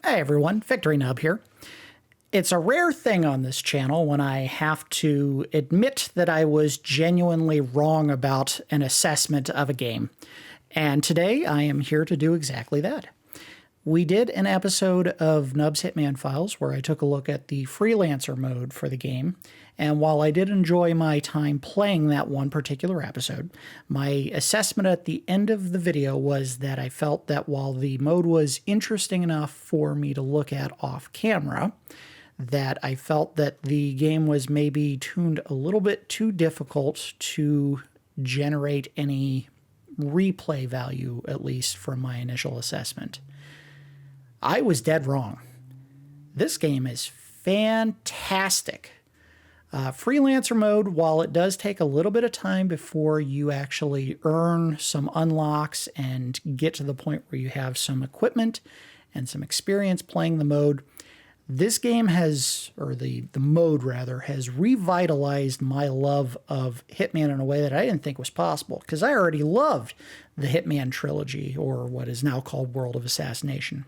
Hey everyone, Victory Nub here. It's a rare thing on this channel when I have to admit that I was genuinely wrong about an assessment of a game. And today I am here to do exactly that. We did an episode of Nub's Hitman Files where I took a look at the Freelancer mode for the game, and while I did enjoy my time playing that one particular episode, my assessment at the end of the video was that I felt that while the mode was interesting enough for me to look at off camera, that I felt that the game was maybe tuned a little bit too difficult to generate any replay value, at least from my initial assessment. I was dead wrong. This game is fantastic. Freelancer mode, while it does take a little bit of time before you actually earn some unlocks and get to the point where you have some equipment and some experience playing the mode, this game has, or the mode rather, has revitalized my love of Hitman in a way that I didn't think was possible, because I already loved the Hitman trilogy, or what is now called World of Assassination.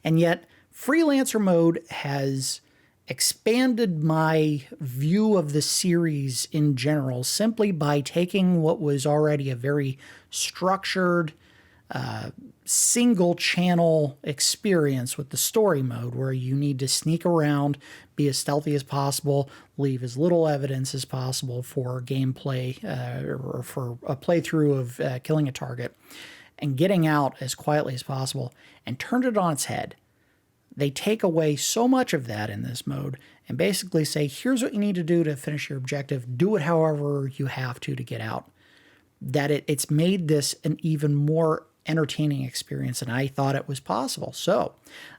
And yet, Freelancer mode has expanded my view of the series in general simply by taking what was already a very structured, single-channel experience with the story mode, where you need to sneak around, be as stealthy as possible, leave as little evidence as possible for gameplay or for a playthrough of killing a target, and getting out as quietly as possible, and turned it on its head. They take away so much of that in this mode and basically say, here's what you need to do to finish your objective. Do it however you have to get out. That it's made this an even more entertaining experience than I thought it was possible. So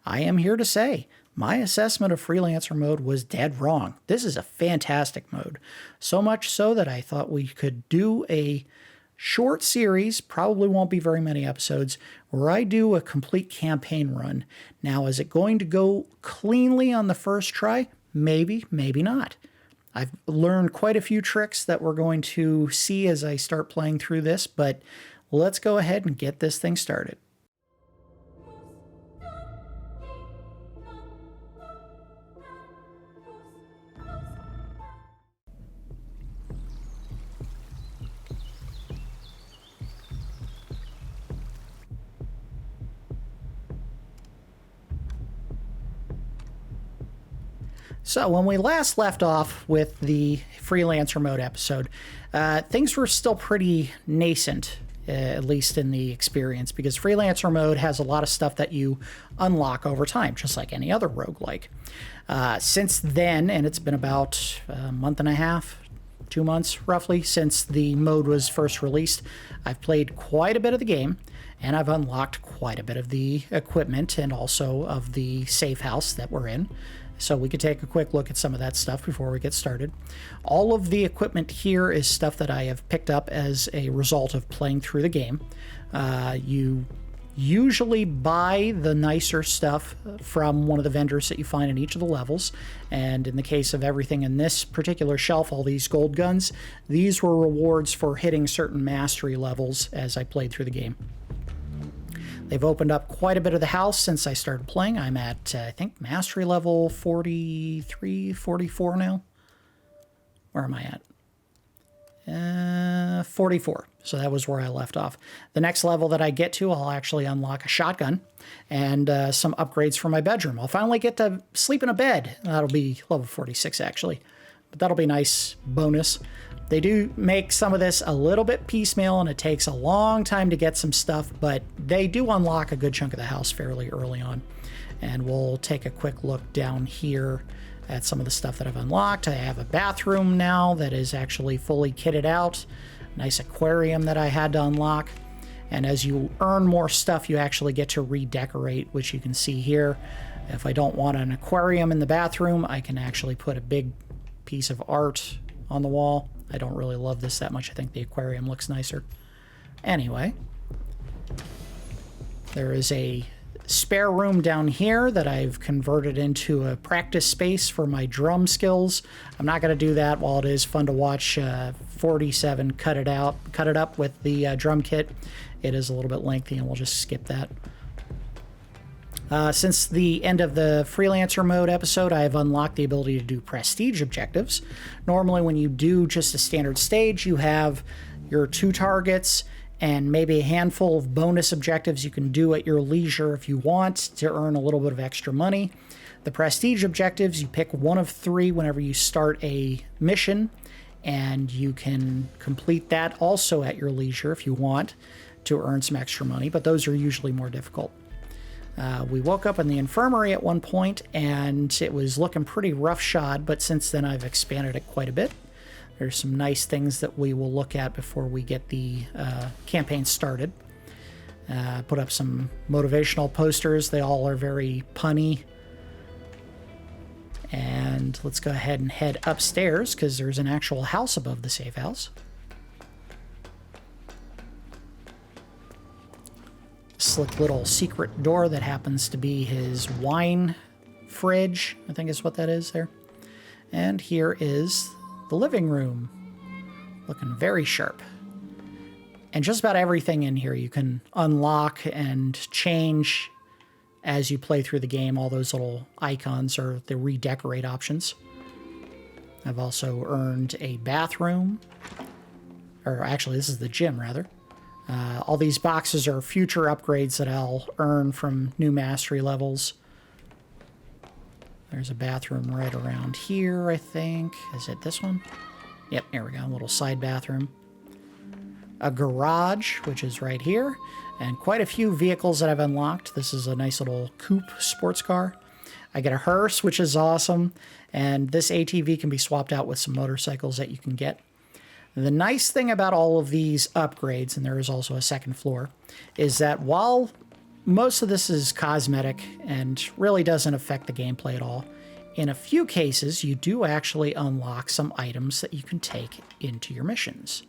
I am here to say my assessment of Freelancer mode was dead wrong. This is a fantastic mode. So much so that I thought we could do a short series, probably won't be very many episodes, where I do a complete campaign run. Now, is it going to go cleanly on the first try? Maybe, maybe not. I've learned quite a few tricks that we're going to see as I start playing through this, but let's go ahead and get this thing started. So when we last left off with the Freelancer mode episode, things were still pretty nascent, at least in the experience, because Freelancer mode has a lot of stuff that you unlock over time, just like any other roguelike. Since then, and it's been about a month and a half, 2 months roughly, since the mode was first released, I've played quite a bit of the game, and I've unlocked quite a bit of the equipment and also of the safe house that we're in. So we could take a quick look at some of that stuff before we get started. All of the equipment here is stuff that I have picked up as a result of playing through the game. You usually buy the nicer stuff from one of the vendors that you find in each of the levels. And in the case of everything in this particular shelf, all these gold guns, these were rewards for hitting certain mastery levels as I played through the game. They've opened up quite a bit of the house since I started playing. I'm at, I think, mastery level 43, 44 now. Where am I at? 44. So that was where I left off. The next level that I get to, I'll actually unlock a shotgun and some upgrades for my bedroom. I'll finally get to sleep in a bed. That'll be level 46, actually. But that'll be a nice bonus. They do make some of this a little bit piecemeal, and it takes a long time to get some stuff, but they do unlock a good chunk of the house fairly early on. And we'll take a quick look down here at some of the stuff that I've unlocked. I have a bathroom now that is actually fully kitted out. Nice aquarium that I had to unlock. And as you earn more stuff, you actually get to redecorate, which you can see here. If I don't want an aquarium in the bathroom, I can actually put a big piece of art on the wall. I don't really love this that much. I think the aquarium looks nicer. Anyway, there is a spare room down here that I've converted into a practice space for my drum skills. I'm not going to do that. While it is fun to watch 47 cut it up with the drum kit, it is a little bit lengthy, and we'll just skip that. Since the end of the Freelancer mode episode, I have unlocked the ability to do prestige objectives. Normally, when you do just a standard stage, you have your 2 targets and maybe a handful of bonus objectives you can do at your leisure if you want to earn a little bit of extra money. The prestige objectives, you pick one of 3 whenever you start a mission, and you can complete that also at your leisure if you want to earn some extra money, but those are usually more difficult. We woke up in the infirmary at one point, and it was looking pretty roughshod, but since then I've expanded it quite a bit. There's some nice things that we will look at before we get the campaign started. Put up some motivational posters. They all are very punny. And let's go ahead and head upstairs because there's an actual house above the safe house. Slick little secret door that happens to be his wine fridge, I think is what that is there. And here is the living room, looking very sharp. And just about everything in here you can unlock and change as you play through the game. All those little icons are the redecorate options. I've also earned a bathroom, or actually this is the gym rather. All these boxes are future upgrades that I'll earn from new mastery levels. There's a bathroom right around here, I think. Is it this one? Yep, here we go. A little side bathroom. A garage, which is right here. And quite a few vehicles that I've unlocked. This is a nice little coupe sports car. I get a hearse, which is awesome. And this ATV can be swapped out with some motorcycles that you can get. The nice thing about all of these upgrades, and there is also a second floor, is that while most of this is cosmetic and really doesn't affect the gameplay at all, in a few cases you do actually unlock some items that you can take into your missions.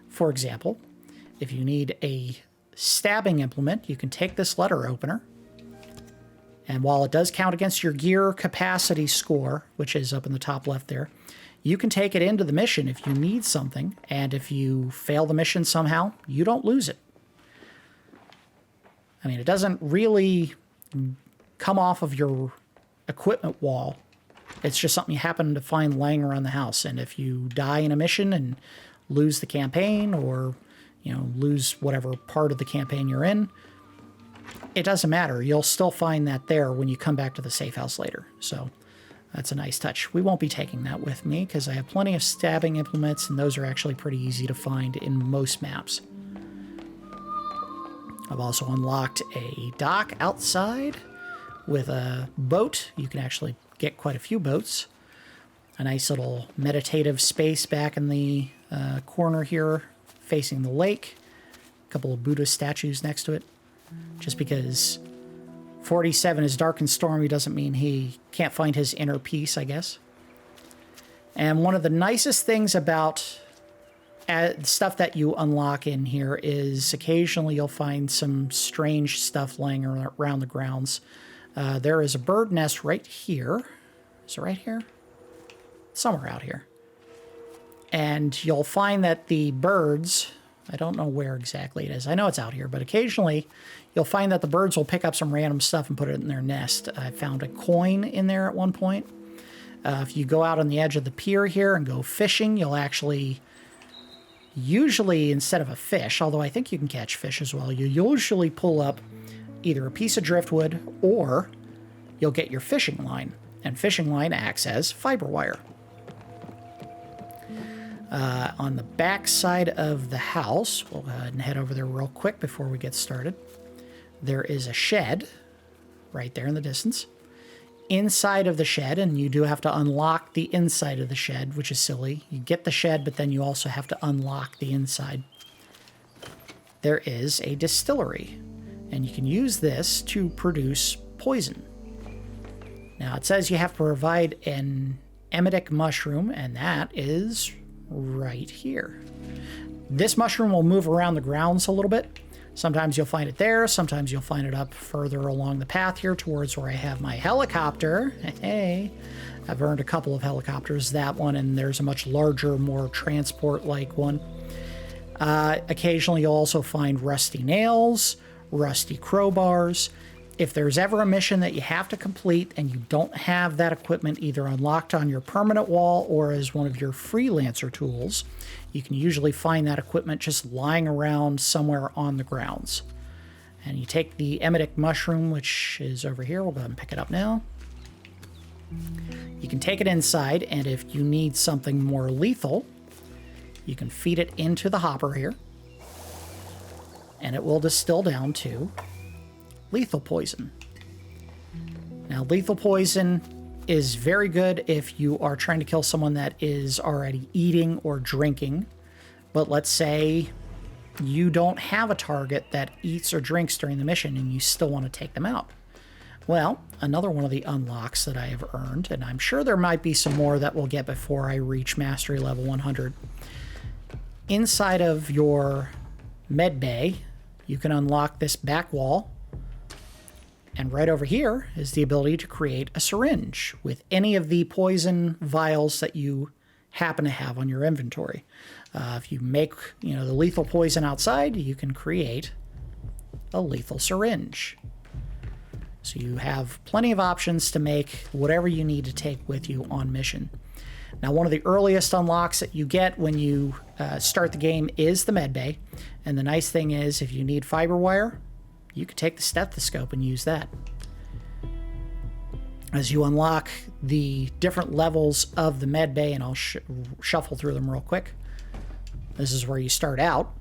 For example, if you need a stabbing implement, you can take this letter opener, and while it does count against your gear capacity score, which is up in the top left there, you can take it into the mission if you need something, and if you fail the mission somehow, you don't lose it. I mean, it doesn't really come off of your equipment wall. It's just something you happen to find laying around the house, and if you die in a mission and lose the campaign, or lose whatever part of the campaign you're in, it doesn't matter. You'll still find that there when you come back to the safe house later. So that's a nice touch. We won't be taking that with me because I have plenty of stabbing implements, and those are actually pretty easy to find in most maps. I've also unlocked a dock outside with a boat. You can actually get quite a few boats. A nice little meditative space back in the corner here facing the lake. A couple of Buddha statues next to it. Just because 47 is dark and stormy doesn't mean he can't find his inner peace, I guess. And one of the nicest things about stuff that you unlock in here is occasionally you'll find some strange stuff laying around the grounds. There is a bird nest right here. Is it right here? Somewhere out here. And you'll find that the birds, I don't know where exactly it is. I know it's out here, but occasionally you'll find that the birds will pick up some random stuff and put it in their nest. I found a coin in there at one point. If you go out on the edge of the pier here and go fishing, you'll actually, usually instead of a fish, although I think you can catch fish as well, you usually pull up either a piece of driftwood or you'll get your fishing line. And fishing line acts as fiber wire. On the back side of the house, we'll go ahead and head over there real quick before we get started. There is a shed right there in the distance. Inside of the shed, and you do have to unlock the inside of the shed, which is silly. You get the shed, but then you also have to unlock the inside. There is a distillery, and you can use this to produce poison. Now, it says you have to provide an emetic mushroom, and that is right here. This mushroom will move around the grounds a little bit. Sometimes you'll find it there. Sometimes you'll find it up further along the path here towards where I have my helicopter. Hey, I've earned a couple of helicopters, that one, and there's a much larger, more transport-like one. Occasionally you'll also find rusty nails, rusty crowbars, If there's ever a mission that you have to complete and you don't have that equipment either unlocked on your permanent wall or as one of your freelancer tools, you can usually find that equipment just lying around somewhere on the grounds. And you take the emetic mushroom, which is over here. We'll go ahead and pick it up now. You can take it inside, and if you need something more lethal, you can feed it into the hopper here, and it will distill down to lethal poison. Now, lethal poison is very good if you are trying to kill someone that is already eating or drinking, but let's say you don't have a target that eats or drinks during the mission and you still want to take them out. Well, another one of the unlocks that I have earned, and I'm sure there might be some more that we'll get before I reach mastery level 100. Inside of your med bay, you can unlock this back wall, and right over here is the ability to create a syringe with any of the poison vials that you happen to have on your inventory. If you make, the lethal poison outside, you can create a lethal syringe. So you have plenty of options to make whatever you need to take with you on mission. Now, one of the earliest unlocks that you get when you start the game is the med bay. And the nice thing is, if you need fiber wire, you can take the stethoscope and use that. As you unlock the different levels of the med bay, and I'll shuffle through them real quick. This is where you start out.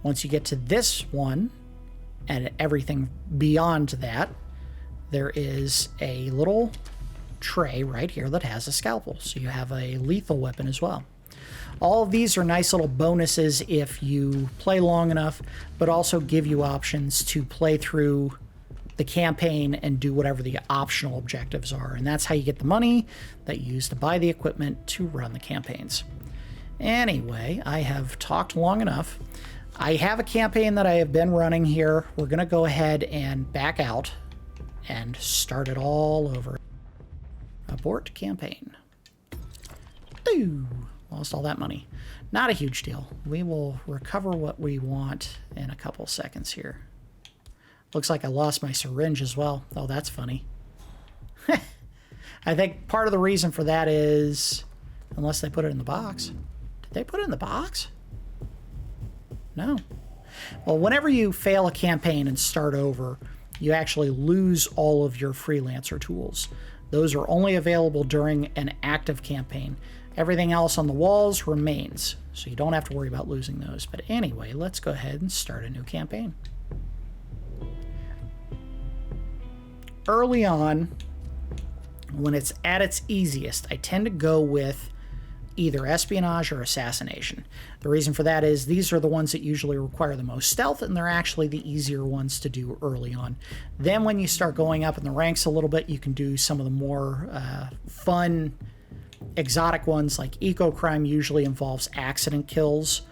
Once you get to this one, and everything beyond that, there is a little tray right here that has a scalpel. So you have a lethal weapon as well. All of these are nice little bonuses if you play long enough, but also give you options to play through the campaign and do whatever the optional objectives are. And that's how you get the money that you use to buy the equipment to run the campaigns. Anyway, I have talked long enough. I have a campaign that I have been running here. We're going to go ahead and back out and start it all over. Abort campaign. Ooh, lost all that money. Not a huge deal. We will recover what we want in a couple seconds here. Looks like I lost my syringe as well. Oh, that's funny. I think part of the reason for that is, unless they put it in the box. Did they put it in the box? No. Well, whenever you fail a campaign and start over, you actually lose all of your freelancer tools. Those are only available during an active campaign. Everything else on the walls remains, so you don't have to worry about losing those. But anyway, let's go ahead and start a new campaign. Early on, when it's at its easiest, I tend to go with either espionage or assassination. The reason for that is these are the ones that usually require the most stealth, and they're actually the easier ones to do early on. Then when you start going up in the ranks a little bit, you can do some of the more fun, exotic ones, like eco-crime usually involves accident kills,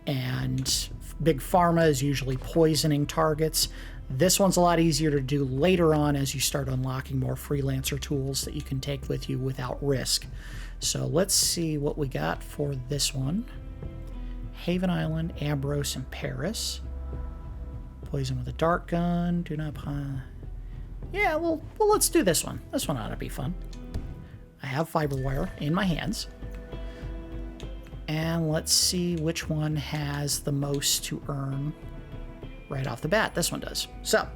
and big pharma is usually poisoning targets. This one's a lot easier to do later on as you start unlocking more freelancer tools that you can take with you without risk. So let's see what we got for this one. Haven Island, Ambrose, and Paris. Poison with a dart gun. Do not... Yeah, well, let's do this one. This one ought to be fun. I have fiber wire in my hands. And let's see which one has the most to earn right off the bat. This one does. So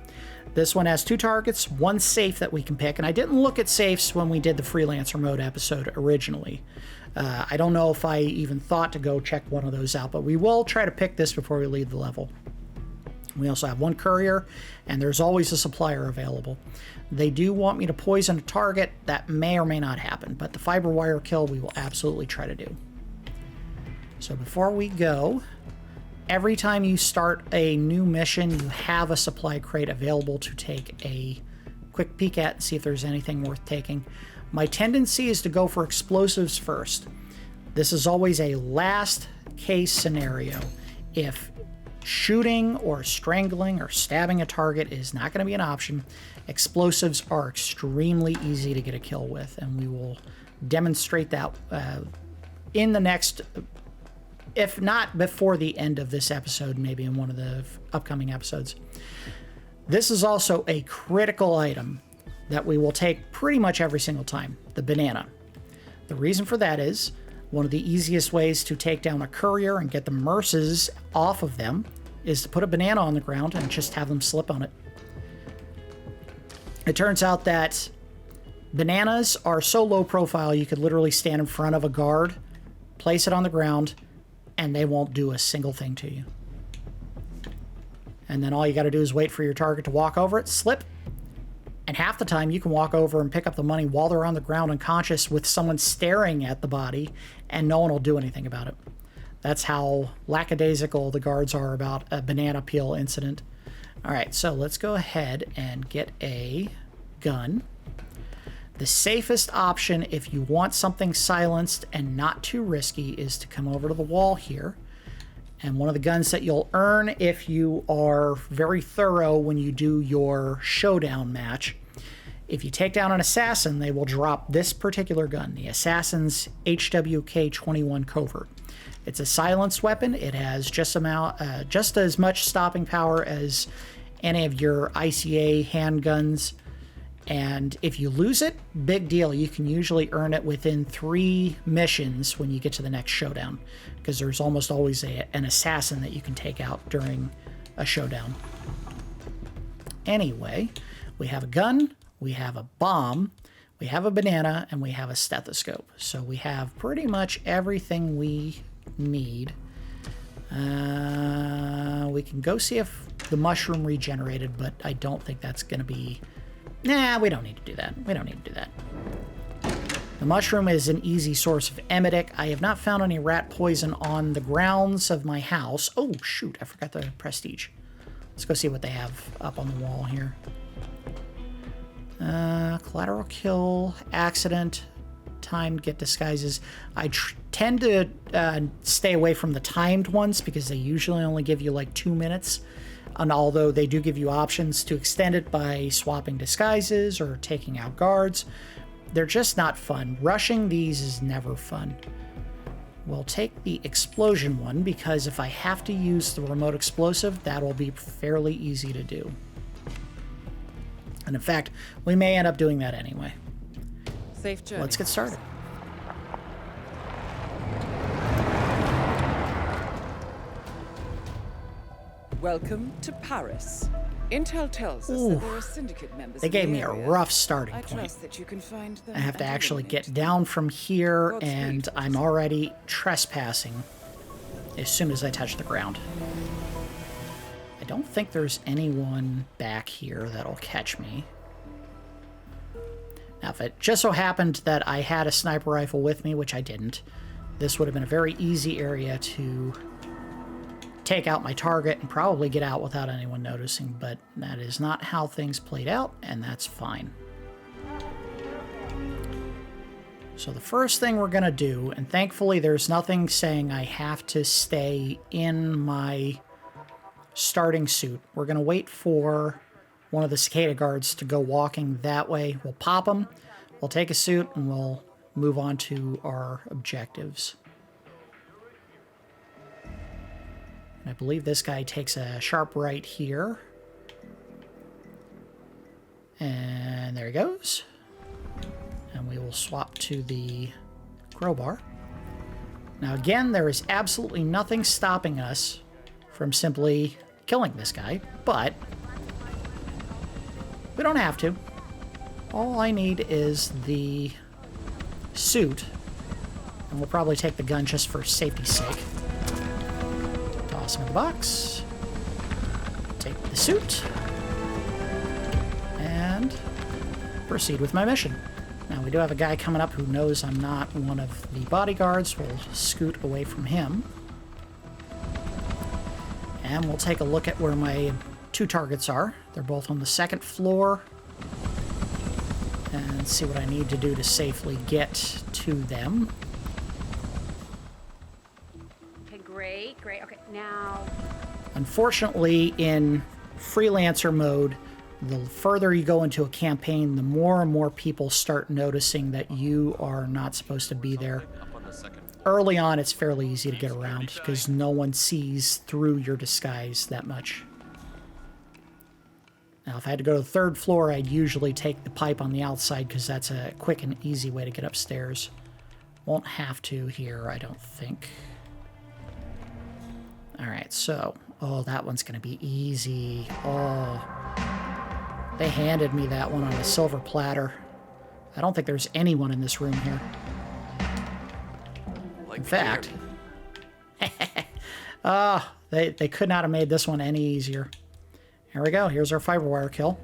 this one has 2 targets, 1 safe that we can pick. And I didn't look at safes when we did the Freelancer mode episode originally. I don't know if I even thought to go check one of those out, but we will try to pick this before we leave the level. We also have 1 courier, and there's always a supplier available. They do want me to poison a target. That may or may not happen, but the fiber wire kill we will absolutely try to do. So before we go, every time you start a new mission, you have a supply crate available to take a quick peek at and see if there's anything worth taking. My tendency is to go for explosives first. This is always a last case scenario. If shooting or strangling or stabbing a target is not going to be an option, explosives are extremely easy to get a kill with, and we will demonstrate that in the next, if not before the end of this episode, maybe in one of the upcoming episodes. This is also a critical item that we will take pretty much every single time, the banana. The reason for that is one of the easiest ways to take down a courier and get the merces off of them is to put a banana on the ground and just have them slip on it. It turns out that bananas are so low profile you could literally stand in front of a guard, place it on the ground, and they won't do a single thing to you. And then all you got to do is wait for your target to walk over it, slip, and half the time you can walk over and pick up the money while they're on the ground unconscious with someone staring at the body, and no one will do anything about it. That's how lackadaisical the guards are about a banana peel incident. All right, so let's go ahead and get a gun. The safest option if you want something silenced and not too risky is to come over to the wall here. And one of the guns that you'll earn if you are very thorough when you do your showdown match, if you take down an assassin, they will drop this particular gun, the Assassin's HWK-21 Covert. It's a silenced weapon. It has just as much stopping power as any of your ICA handguns. And if you lose it, big deal. You can usually earn it within 3 missions when you get to the next showdown, because there's almost always an assassin that you can take out during a showdown. Anyway, we have a gun, we have a bomb, we have a banana, and we have a stethoscope. So we have pretty much everything we need. We can go see if the mushroom regenerated, but I don't think that's going to be... Nah, we don't need to do that. We don't need to do that. The mushroom is an easy source of emetic. I have not found any rat poison on the grounds of my house. Oh, shoot. I forgot the prestige. Let's go see what they have up on the wall here. Collateral kill, accident, timed get disguises. I tend to stay away from the timed ones because they usually only give you like 2 minutes. And although they do give you options to extend it by swapping disguises or taking out guards, they're just not fun. Rushing these is never fun. We'll take the explosion one because if I have to use the remote explosive, that'll be fairly easy to do. And in fact, we may end up doing that anyway. Safe journey. Let's get started. Welcome to Paris. Intel tells us that there are syndicate members. They gave me a rough starting I point. trust that you can find them. I have to actually get down from here, and I'm already trespassing as soon as I touch the ground. I don't think there's anyone back here that'll catch me. Now, if it just so happened that I had a sniper rifle with me, which I didn't, this would have been a very easy area to take out my target and probably get out without anyone noticing, but that is not how things played out, and that's fine. So the first thing we're going to do, and thankfully there's nothing saying I have to stay in my starting suit. We're going to wait for one of the cicada guards to go walking that way. We'll pop them, we'll take a suit, and we'll move on to our objectives. I believe this guy takes a sharp right here. And there he goes. And we will swap to the crowbar. Now again, there is absolutely nothing stopping us from simply killing this guy, but we don't have to. All I need is the suit, and we'll probably take the gun just for safety's sake. Toss him in the box, take the suit, and proceed with my mission. Now, we do have a guy coming up who knows I'm not one of the bodyguards. We'll scoot away from him. And we'll take a look at where my 2 targets are. They're both on the 2nd floor. And see what I need to do to safely get to them. Okay, great. Okay, now... Unfortunately, in Freelancer mode, the further you go into a campaign, the more and more people start noticing that you are not supposed to be there. Early on, it's fairly easy to get around because no one sees through your disguise that much. Now, if I had to go to the 3rd floor, I'd usually take the pipe on the outside because that's a quick and easy way to get upstairs. Won't have to here, I don't think. All right, so, oh, that one's going to be easy. Oh, they handed me that one on a silver platter. I don't think there's anyone in this room here. In fact, they could not have made this one any easier. Here we go. Here's our fiber wire kill.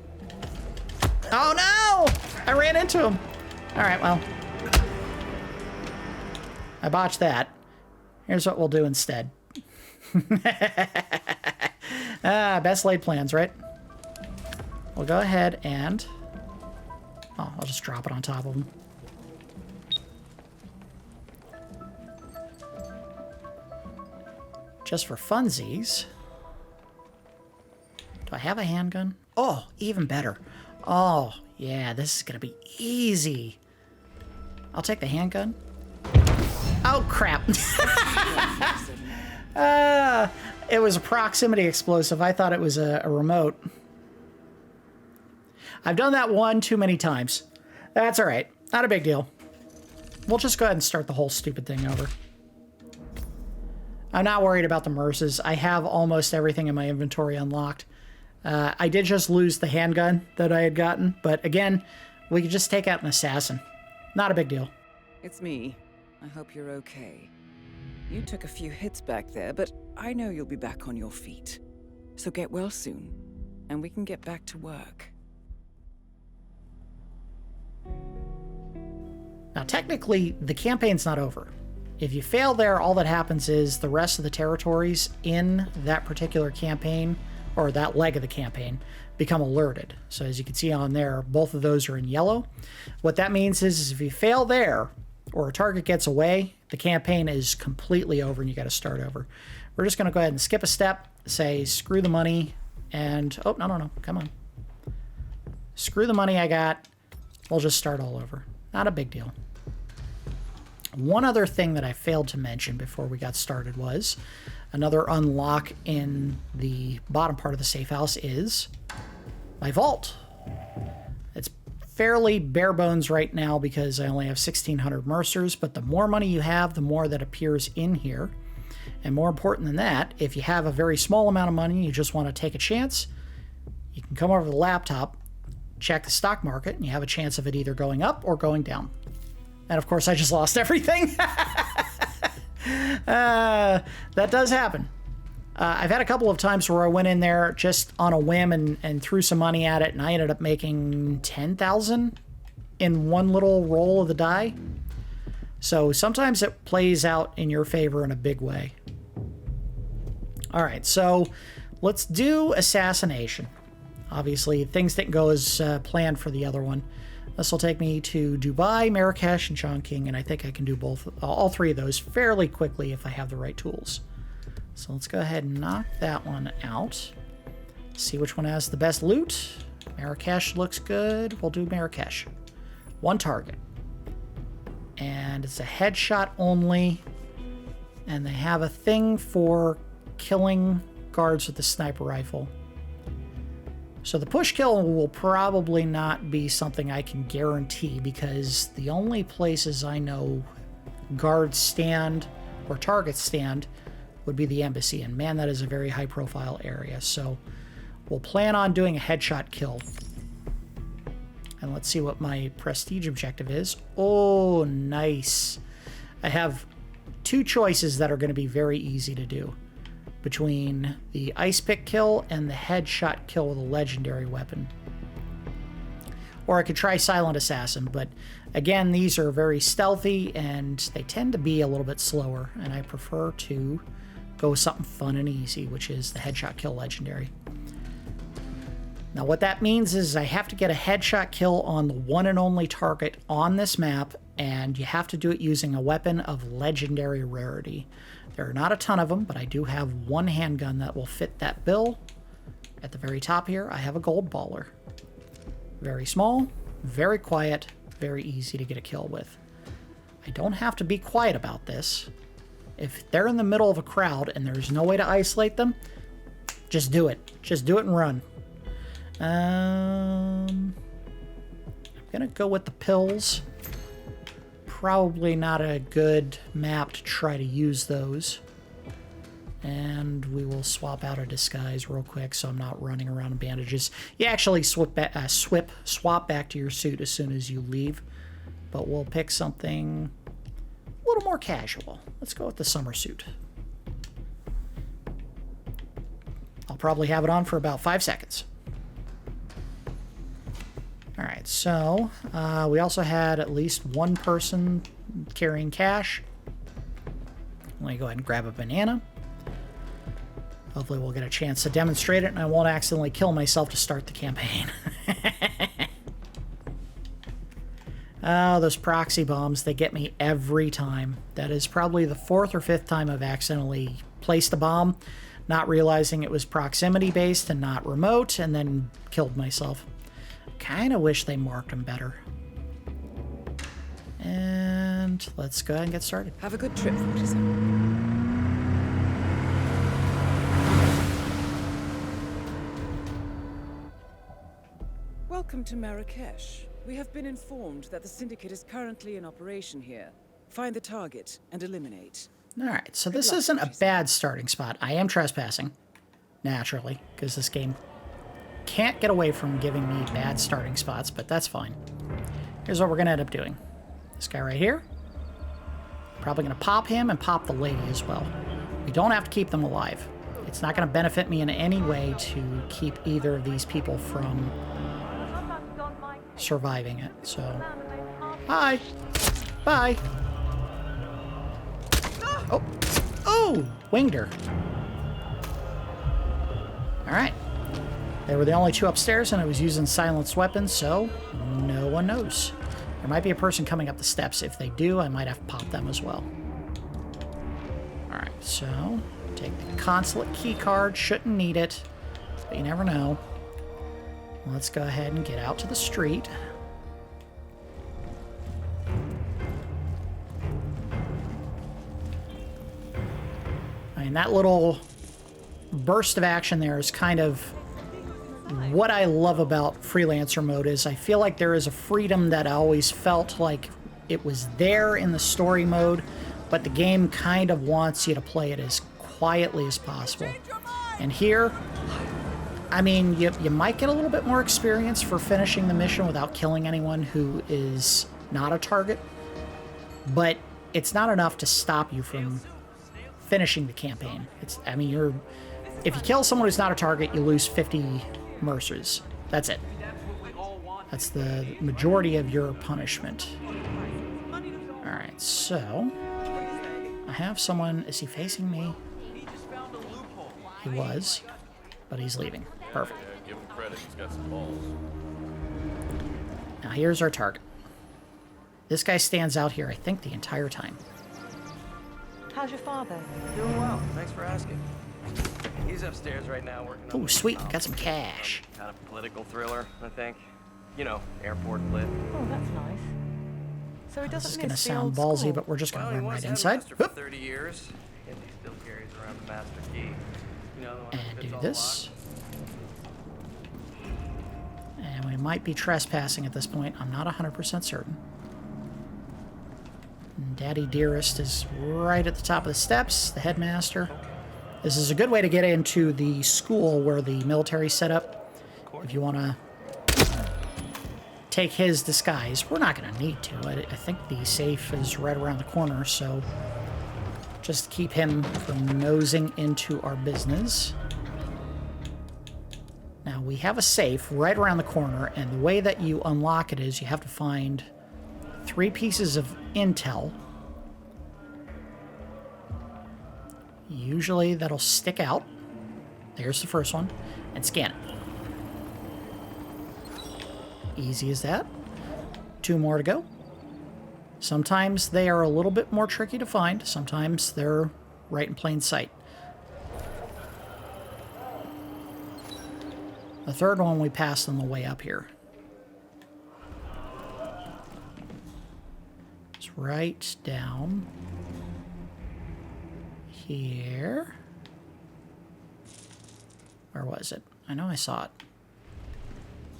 Oh, no! I ran into him. All right, well, I botched that. Here's what we'll do instead. Best laid plans, right? We'll go ahead and... Oh, I'll just drop it on top of them. Just for funsies. Do I have a handgun? Oh, even better. Oh, yeah, this is going to be easy. I'll take the handgun. Oh, crap. It was a proximity explosive. I thought it was a remote. I've done that one too many times. That's all right. Not a big deal. We'll just go ahead and start the whole stupid thing over. I'm not worried about the MRSs. I have almost everything in my inventory unlocked. I did just lose the handgun that I had gotten, but again, we could just take out an assassin. Not a big deal. It's me. I hope you're okay. You took a few hits back there, but I know you'll be back on your feet. So get well soon, and we can get back to work. Now, technically, the campaign's not over. If you fail there, all that happens is the rest of the territories in that particular campaign, or that leg of the campaign, become alerted. So as you can see on there, both of those are in yellow. What that means is if you fail there, or a target gets away, the campaign is completely over and you got to start over. We're just going to go ahead and skip a step, say screw the money, and... Oh, no, come on. Screw the money I got. We'll just start all over. Not a big deal. One other thing that I failed to mention before we got started was another unlock in the bottom part of the safe house is my vault. It's fairly bare bones right now because I only have 1,600 mercers, but the more money you have, the more that appears in here. And more important than that, if you have a very small amount of money, you just want to take a chance, you can come over to the laptop, check the stock market, and you have a chance of it either going up or going down. And of course, I just lost everything. That does happen. I've had a couple of times where I went in there just on a whim and threw some money at it, and I ended up making 10,000 in one little roll of the die. So sometimes it plays out in your favor in a big way. All right, so let's do assassination. Obviously, things didn't go as planned for the other one. This will take me to Dubai, Marrakesh, and Chongqing, and I think I can do all three of those fairly quickly if I have the right tools. So let's go ahead and knock that one out. See which one has the best loot. Marrakesh looks good. We'll do Marrakesh. One target. And it's a headshot only. And they have a thing for killing guards with the sniper rifle. So the push kill will probably not be something I can guarantee because the only places I know guards stand or targets stand would be the embassy. And man, that is a very high profile area. So we'll plan on doing a headshot kill. And let's see what my prestige objective is. Oh, nice. I have two choices that are going to be very easy to do between the ice pick kill and the headshot kill with a legendary weapon. Or I could try silent assassin, but again, these are very stealthy and they tend to be a little bit slower, and I prefer to go with something fun and easy, which is the headshot kill legendary. Now what that means is I have to get a headshot kill on the one and only target on this map, and you have to do it using a weapon of legendary rarity. There are not a ton of them, but I do have one handgun that will fit that bill. At the very top here, I have a gold baller. Very small, very quiet, very easy to get a kill with. I don't have to be quiet about this. If they're in the middle of a crowd and there's no way to isolate them, just do it. Just do it and run. I'm gonna go with the pills. Probably not a good map to try to use those. And we will swap out a disguise real quick so I'm not running around in bandages. You actually swap back to your suit as soon as you leave. But we'll pick something a little more casual. Let's go with the summer suit. I'll probably have it on for about 5 seconds. All right, so we also had at least one person carrying cash. Let me go ahead and grab a banana. Hopefully we'll get a chance to demonstrate it and I won't accidentally kill myself to start the campaign. Oh, those proxy bombs, they get me every time. That is probably the 4th or 5th time I've accidentally placed a bomb, not realizing it was proximity based and not remote, and then killed myself. Kind of wish they marked them better. And let's go ahead and get started. Have a good trip, 47. Welcome to Marrakesh. We have been informed that the Syndicate is currently in operation here. Find the target and eliminate. All right, so this isn't a bad starting spot. I am trespassing, naturally, because this game can't get away from giving me bad starting spots, but that's fine. Here's what we're going to end up doing. This guy right here. Probably going to pop him and pop the lady as well. We don't have to keep them alive. It's not going to benefit me in any way to keep either of these people from surviving it, so... Hi! Bye! Oh! Oh! Winged her. Alright. They were the only two upstairs, and I was using silenced weapons, so no one knows. There might be a person coming up the steps. If they do, I might have to pop them as well. Alright, so... Take the consulate key card. Shouldn't need it, but you never know. Let's go ahead and get out to the street. I mean, that little burst of action there is kind of what I love about Freelancer mode. Is I feel like there is a freedom that I always felt like it was there in the story mode, but the game kind of wants you to play it as quietly as possible. And here, I mean, you might get a little bit more experience for finishing the mission without killing anyone who is not a target, but it's not enough to stop you from finishing the campaign. I mean, if you kill someone who's not a target, you lose 50 mercers. That's it. That's the majority of your punishment. All right, so I have someone. Is he facing me? He was, but he's leaving. Perfect. Yeah, give him credit. He's got some balls. Now here's our target. This guy stands out here, I think, the entire time. How's your father? Doing well. Thanks for asking. He's upstairs right now working on... Oh, sweet. Got some cash. Kind of political thriller, I think. You know, airport lit. Oh, that's nice. So he This is doesn't going to miss the sound old ballsy, school. but we're just going Well, to he run was right inside. headmaster for 30 years. And he still carries around the master key. You know, the one that And fits do all this. locks. And we might be trespassing at this point. I'm not 100% certain. And Daddy Dearest is right at the top of the steps, the headmaster. This is a good way to get into the school where the military's set up. If you want to take his disguise. We're not going to need to. I think the safe is right around the corner, so just keep him from nosing into our business. Now, we have a safe right around the corner, and the way that you unlock it is you have to find 3 pieces of intel. Usually that'll stick out. There's the first one. And scan it. Easy as that. 2 more to go. Sometimes they are a little bit more tricky to find. Sometimes they're right in plain sight. The 3rd one we passed on the way up here. It's right down here. Where was it? I know I saw it.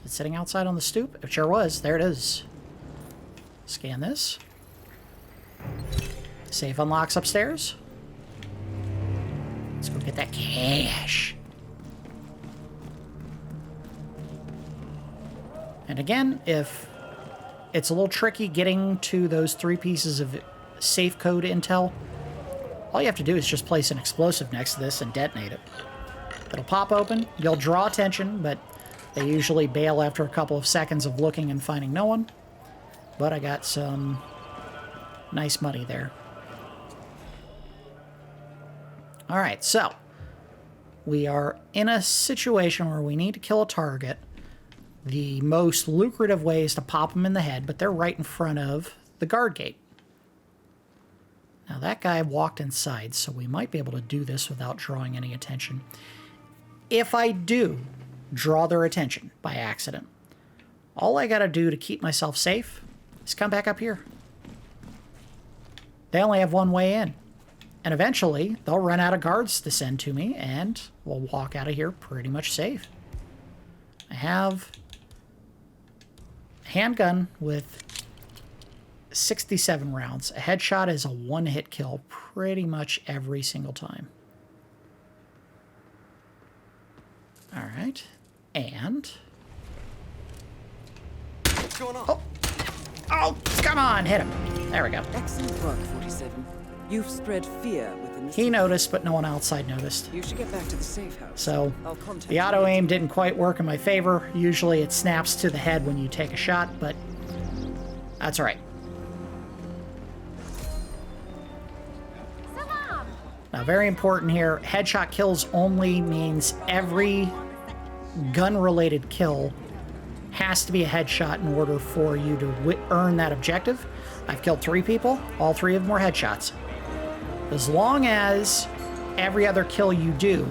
It's sitting outside on the stoop? It sure was. There it is. Scan this. Safe unlocks upstairs. Let's go get that cash. And again, if it's a little tricky getting to those 3 pieces of safe code intel, all you have to do is just place an explosive next to this and detonate it. It'll pop open, you'll draw attention, but they usually bail after a couple of seconds of looking and finding no one. But I got some nice money there. Alright, so we are in a situation where we need to kill a target. The most lucrative way is to pop them in the head, but they're right in front of the guard gate. Now that guy walked inside, so we might be able to do this without drawing any attention. If I do draw their attention by accident, all I gotta do to keep myself safe is come back up here. They only have one way in. And eventually, they'll run out of guards to send to me, and we'll walk out of here pretty much safe. I have a handgun with 67 rounds. A headshot is a one-hit kill pretty much every single time. All right. And... What's going on? Oh, come on, hit him. There we go. Excellent work, 47. You've spread fear within the He city. noticed, but no one outside noticed. You should get back to the safe house. So I'll contact the you auto later. aim didn't quite work in my favor. Usually it snaps to the head when you take a shot, but that's all right. Now, very important here, headshot kills only means every gun-related kill has to be a headshot in order for you to earn that objective. I've killed 3 people. All 3 of them were headshots. As long as every other kill you do,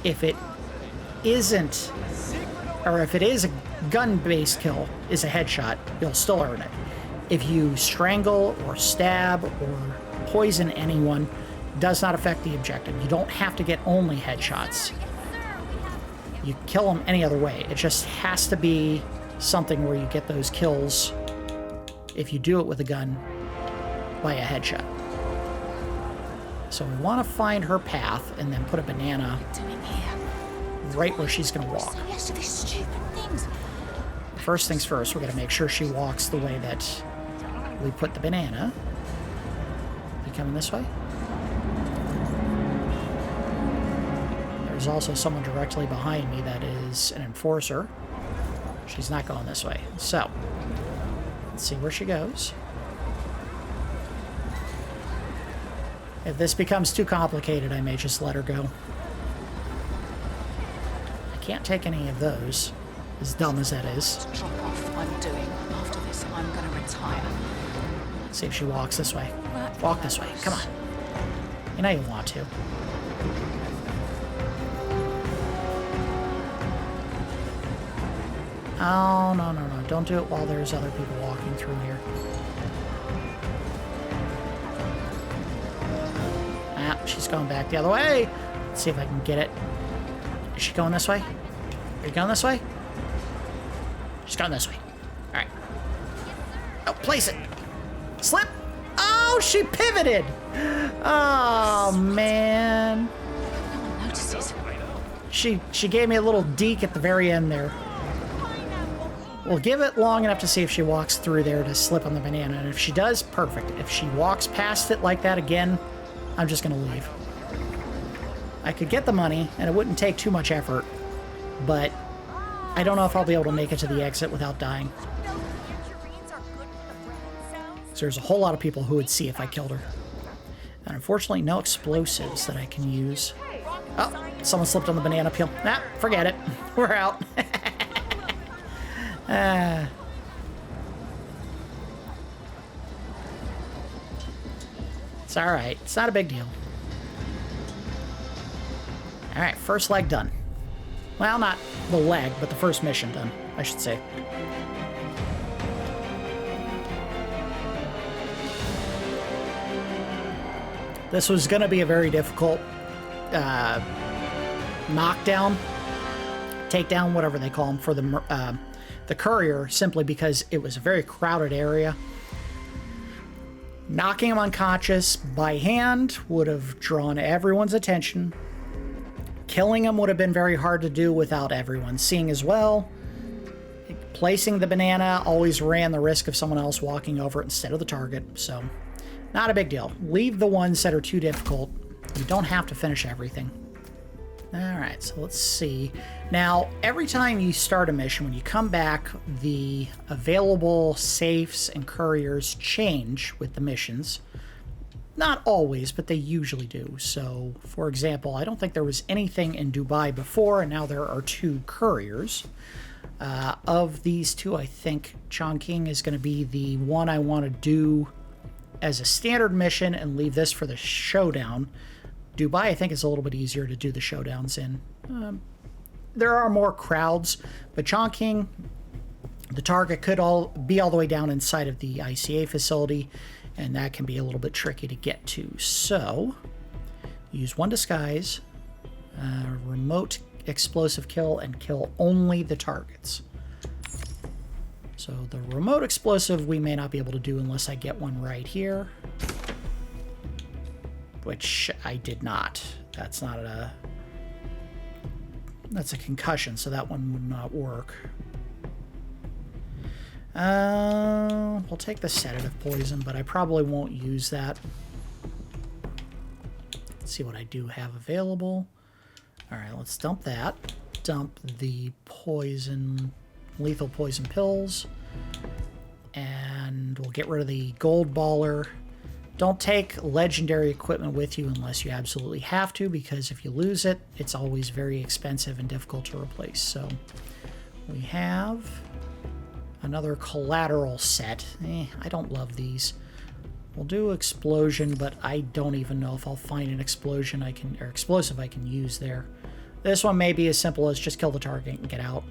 if it isn't, or if it is a gun-based kill, is a headshot, you'll still earn it. If you strangle or stab or poison anyone, does not affect the objective. You don't have to get only headshots. You kill them any other way. It just has to be something where you get those kills, if you do it with a gun, by a headshot. So we want to find her path and then put a banana right where she's going to walk. First things first, we're going to make sure she walks the way that we put the banana. You coming this way? There's also someone directly behind me that is an enforcer. She's not going this way. So, let's see where she goes. If this becomes too complicated, I may just let her go. I can't take any of those, as dumb as that is. Drop off. I'm doing. After this, I'm going to retire. Let's see if she walks this way. Walk this way. Come on. You know you want to. Oh, no, no, no. Don't do it while there's other people walking through here. Ah, she's going back the other way. Let's see if I can get it. Is she going this way? Are you going this way? She's going this way. All right. Oh, place it. Slip. Oh, she pivoted. Oh, man. No one notices. She gave me a little deke at the very end there. We'll give it long enough to see if she walks through there to slip on the banana. And if she does, perfect. If she walks past it like that again, I'm just going to leave. I could get the money, and it wouldn't take too much effort. But I don't know if I'll be able to make it to the exit without dying. So there's a whole lot of people who would see if I killed her. And unfortunately, no explosives that I can use. Oh, someone slipped on the banana peel. Nah, forget it. We're out. It's alright. It's not a big deal. Alright, first leg done. Well, not the leg, but the first mission done, I should say. This was going to be a very difficult knockdown takedown, whatever they call them, for the courier, simply because it was a very crowded area. Knocking him unconscious by hand would have drawn everyone's attention. Killing him would have been very hard to do without everyone seeing as well. Placing the banana always ran the risk of someone else walking over it instead of the target, so not a big deal. Leave the ones that are too difficult. You don't have to finish everything. Alright, so let's see. Now, every time you start a mission, when you come back, the available safes and couriers change with the missions. Not always, but they usually do. So, for example, I don't think there was anything in Dubai before, and now there are 2 couriers. Of these 2, I think Chongqing is going to be the one I want to do as a standard mission and leave this for the showdown. Dubai, I think, is a little bit easier to do the showdowns in. There are more crowds, but Chongqing, the target could be all the way down inside of the ICA facility, and that can be a little bit tricky to get to. So, use 1 disguise, remote explosive kill, and kill only the targets. So the remote explosive we may not be able to do unless I get one right here. Which I did not. That's a concussion, so that one would not work. We'll take the sedative poison, but I probably won't use that. Let's see what I do have available. Alright, let's dump that. Dump the poison, lethal poison pills. And we'll get rid of the gold baller. Don't take legendary equipment with you unless you absolutely have to, because if you lose it, it's always very expensive and difficult to replace. So we have another collateral set. I don't love these. We'll do explosion, but I don't even know if I'll find an explosion or explosive I can use there. This one may be as simple as just kill the target and get out.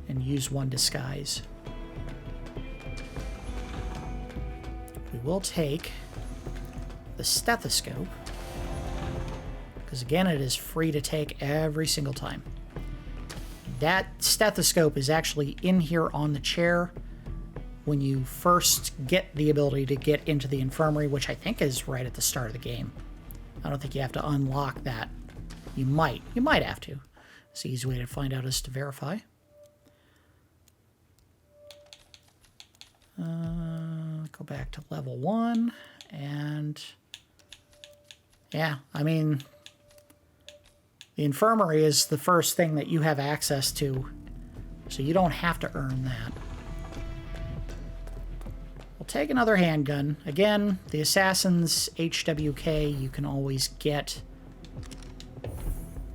And use 1 disguise. We will take the stethoscope, because again, it is free to take every single time. That stethoscope is actually in here on the chair when you first get the ability to get into the infirmary, which I think is right at the start of the game. I don't think you have to unlock that. You might have to. It's the easy way to find out is to verify. Go back to level 1, and yeah, I mean, the infirmary is the first thing that you have access to, so you don't have to earn that. We'll take another handgun. Again, the Assassin's HWK you can always get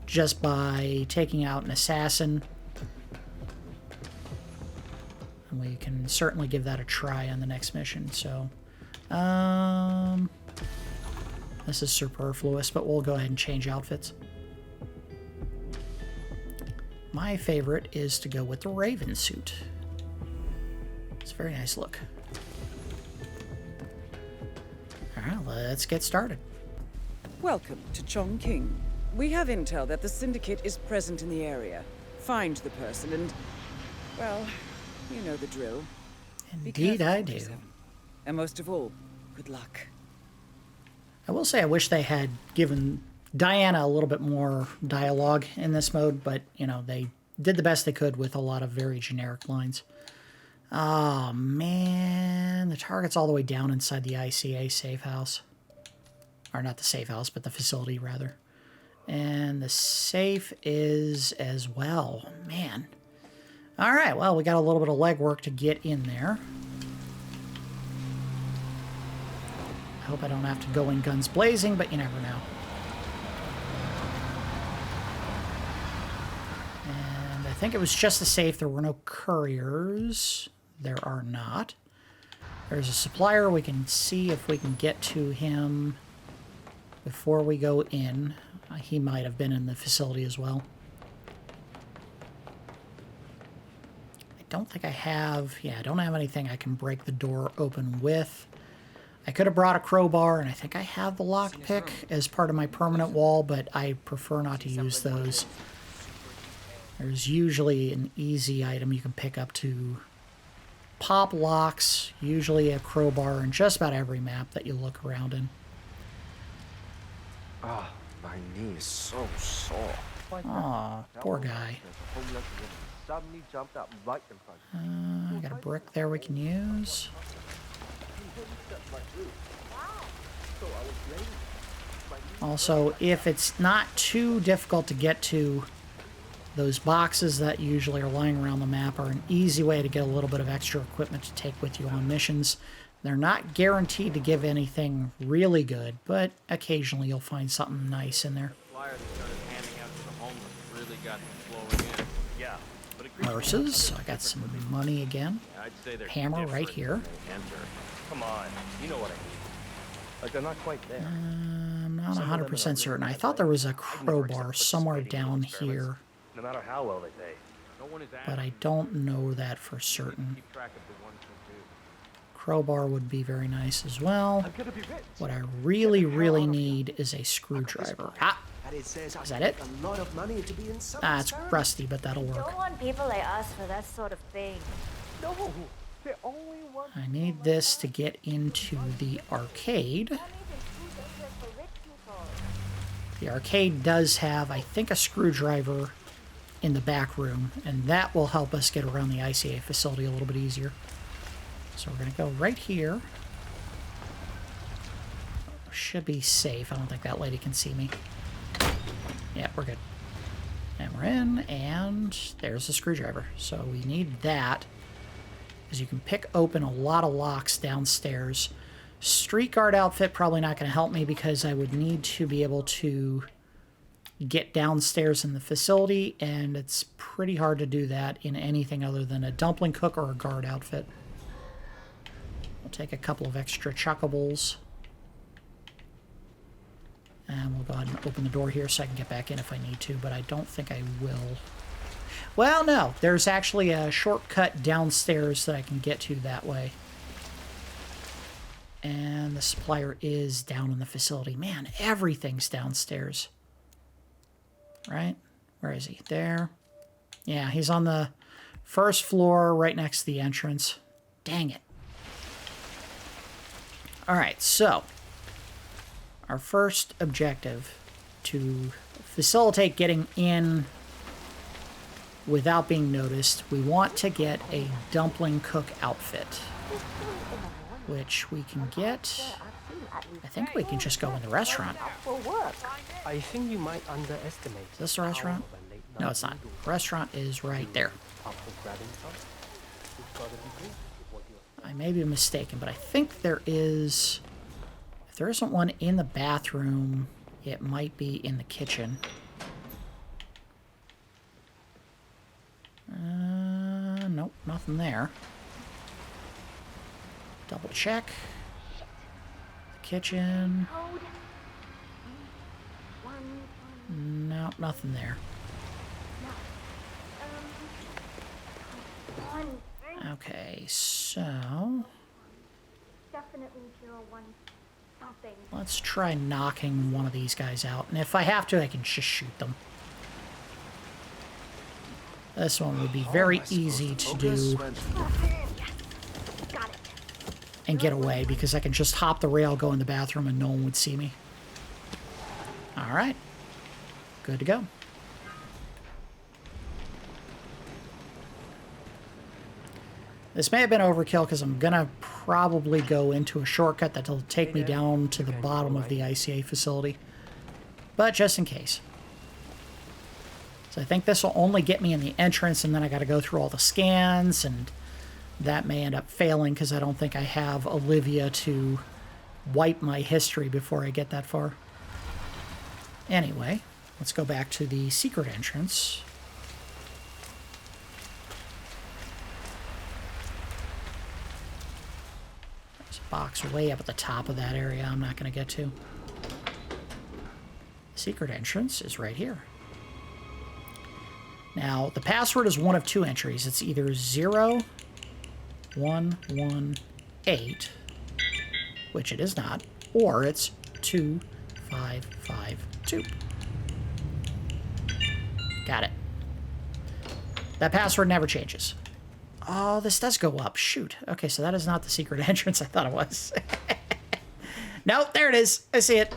just by taking out an assassin. And we can certainly give that a try on the next mission. So, this is superfluous, but we'll go ahead and change outfits. My favorite is to go with the Raven suit. It's a very nice look. Alright, let's get started. Welcome to Chongqing. We have intel that the Syndicate is present in the area. Find the person and, well, you know the drill. Indeed I do. And most of all, good luck. I will say I wish they had given Diana a little bit more dialogue in this mode, but, you know, they did the best they could with a lot of very generic lines. Oh, man. The target's all the way down inside the ICA safe house. Or not the safe house, but the facility, rather. And the safe is as well. Man. All right, well, we got a little bit of legwork to get in there. I hope I don't have to go in guns blazing, but you never know. And I think it was just the safe. There were no couriers. There are not. There's a supplier. We can see if we can get to him before we go in. He might have been in the facility as well. I don't think I have... Yeah, I don't have anything I can break the door open with. I could have brought a crowbar, and I think I have the lockpick as part of my permanent wall, but I prefer not to use those. There's usually an easy item you can pick up to pop locks, usually a crowbar in just about every map that you look around in. Ah, my knee is so sore. Aw, poor guy. Suddenly jumped up right in front. I got a brick there we can use. Also, if it's not too difficult to get to, those boxes that usually are lying around the map are an easy way to get a little bit of extra equipment to take with you on missions. They're not guaranteed to give anything really good, but occasionally you'll find something nice in there. Flyer that started handing out to the homeless really got them flowing in. Yeah, but it Nurses, I got some money again. I'd say they're Hammer right different here. when they enter. Come on, you know what I mean. Like they're not quite there. I'm not 100% certain. I thought there was a crowbar somewhere down here, No matter how well they pay. No one is but I asking. don't know that for certain. Keep track of the ones who do. Crowbar would be very nice as well. I'm gonna be rich. What I really, really need is a screwdriver. Ah, And it says I Is can that it? make a lot of money to be in some it's rusty, but that'll work. Don't want people like us for that sort of thing. No, they only want. I need this to get into the arcade. The arcade does have, I think, a screwdriver in the back room, and that will help us get around the ICA facility a little bit easier. So we're going to go right here. Should be safe. I don't think that lady can see me. Yeah, we're good. And we're in, and there's the screwdriver. So we need that, because you can pick open a lot of locks downstairs. Street guard outfit probably not going to help me, because I would need to be able to get downstairs in the facility, and it's pretty hard to do that in anything other than a dumpling cook or a guard outfit. We'll take a couple of extra chuckables. And we'll go ahead and open the door here so I can get back in if I need to, but I don't think I will. Well, no. There's actually a shortcut downstairs that I can get to that way. And the supplier is down in the facility. Man, everything's downstairs. Right? Where is he? There. Yeah, he's on the first floor right next to the entrance. Dang it. Alright, so our first objective, to facilitate getting in without being noticed, we want to get a dumpling cook outfit, which we can get. I think we can just go in the restaurant. I think you might underestimate. Is this a restaurant? No, it's not. Restaurant is right there. I may be mistaken, but I think there is. If there isn't one in the bathroom, it might be in the kitchen. Nope, nothing there. Double check. The kitchen. Nope, nothing there. Okay, so Definitely 01 something. let's try knocking one of these guys out. And if I have to, I can just shoot them. This one would be very easy to do Got it. and get away, because I can just hop the rail, go in the bathroom, and no one would see me. Alright. Good to go. This may have been overkill, because I'm going to probably go into a shortcut that'll take me down to the bottom of the ICA facility. But just in case. So I think this will only get me in the entrance, and then I got to go through all the scans, and that may end up failing because I don't think I have Olivia to wipe my history before I get that far. Anyway, let's go back to the secret entrance. There's a box way up at the top of that area I'm not going to get to. The secret entrance is right here. Now, the password is one of two entries. It's either 0118, which it is not, or it's 2552. Got it. That password never changes. Oh, this does go up. Shoot. Okay, so that is not the secret entrance I thought it was. No, there it is. I see it.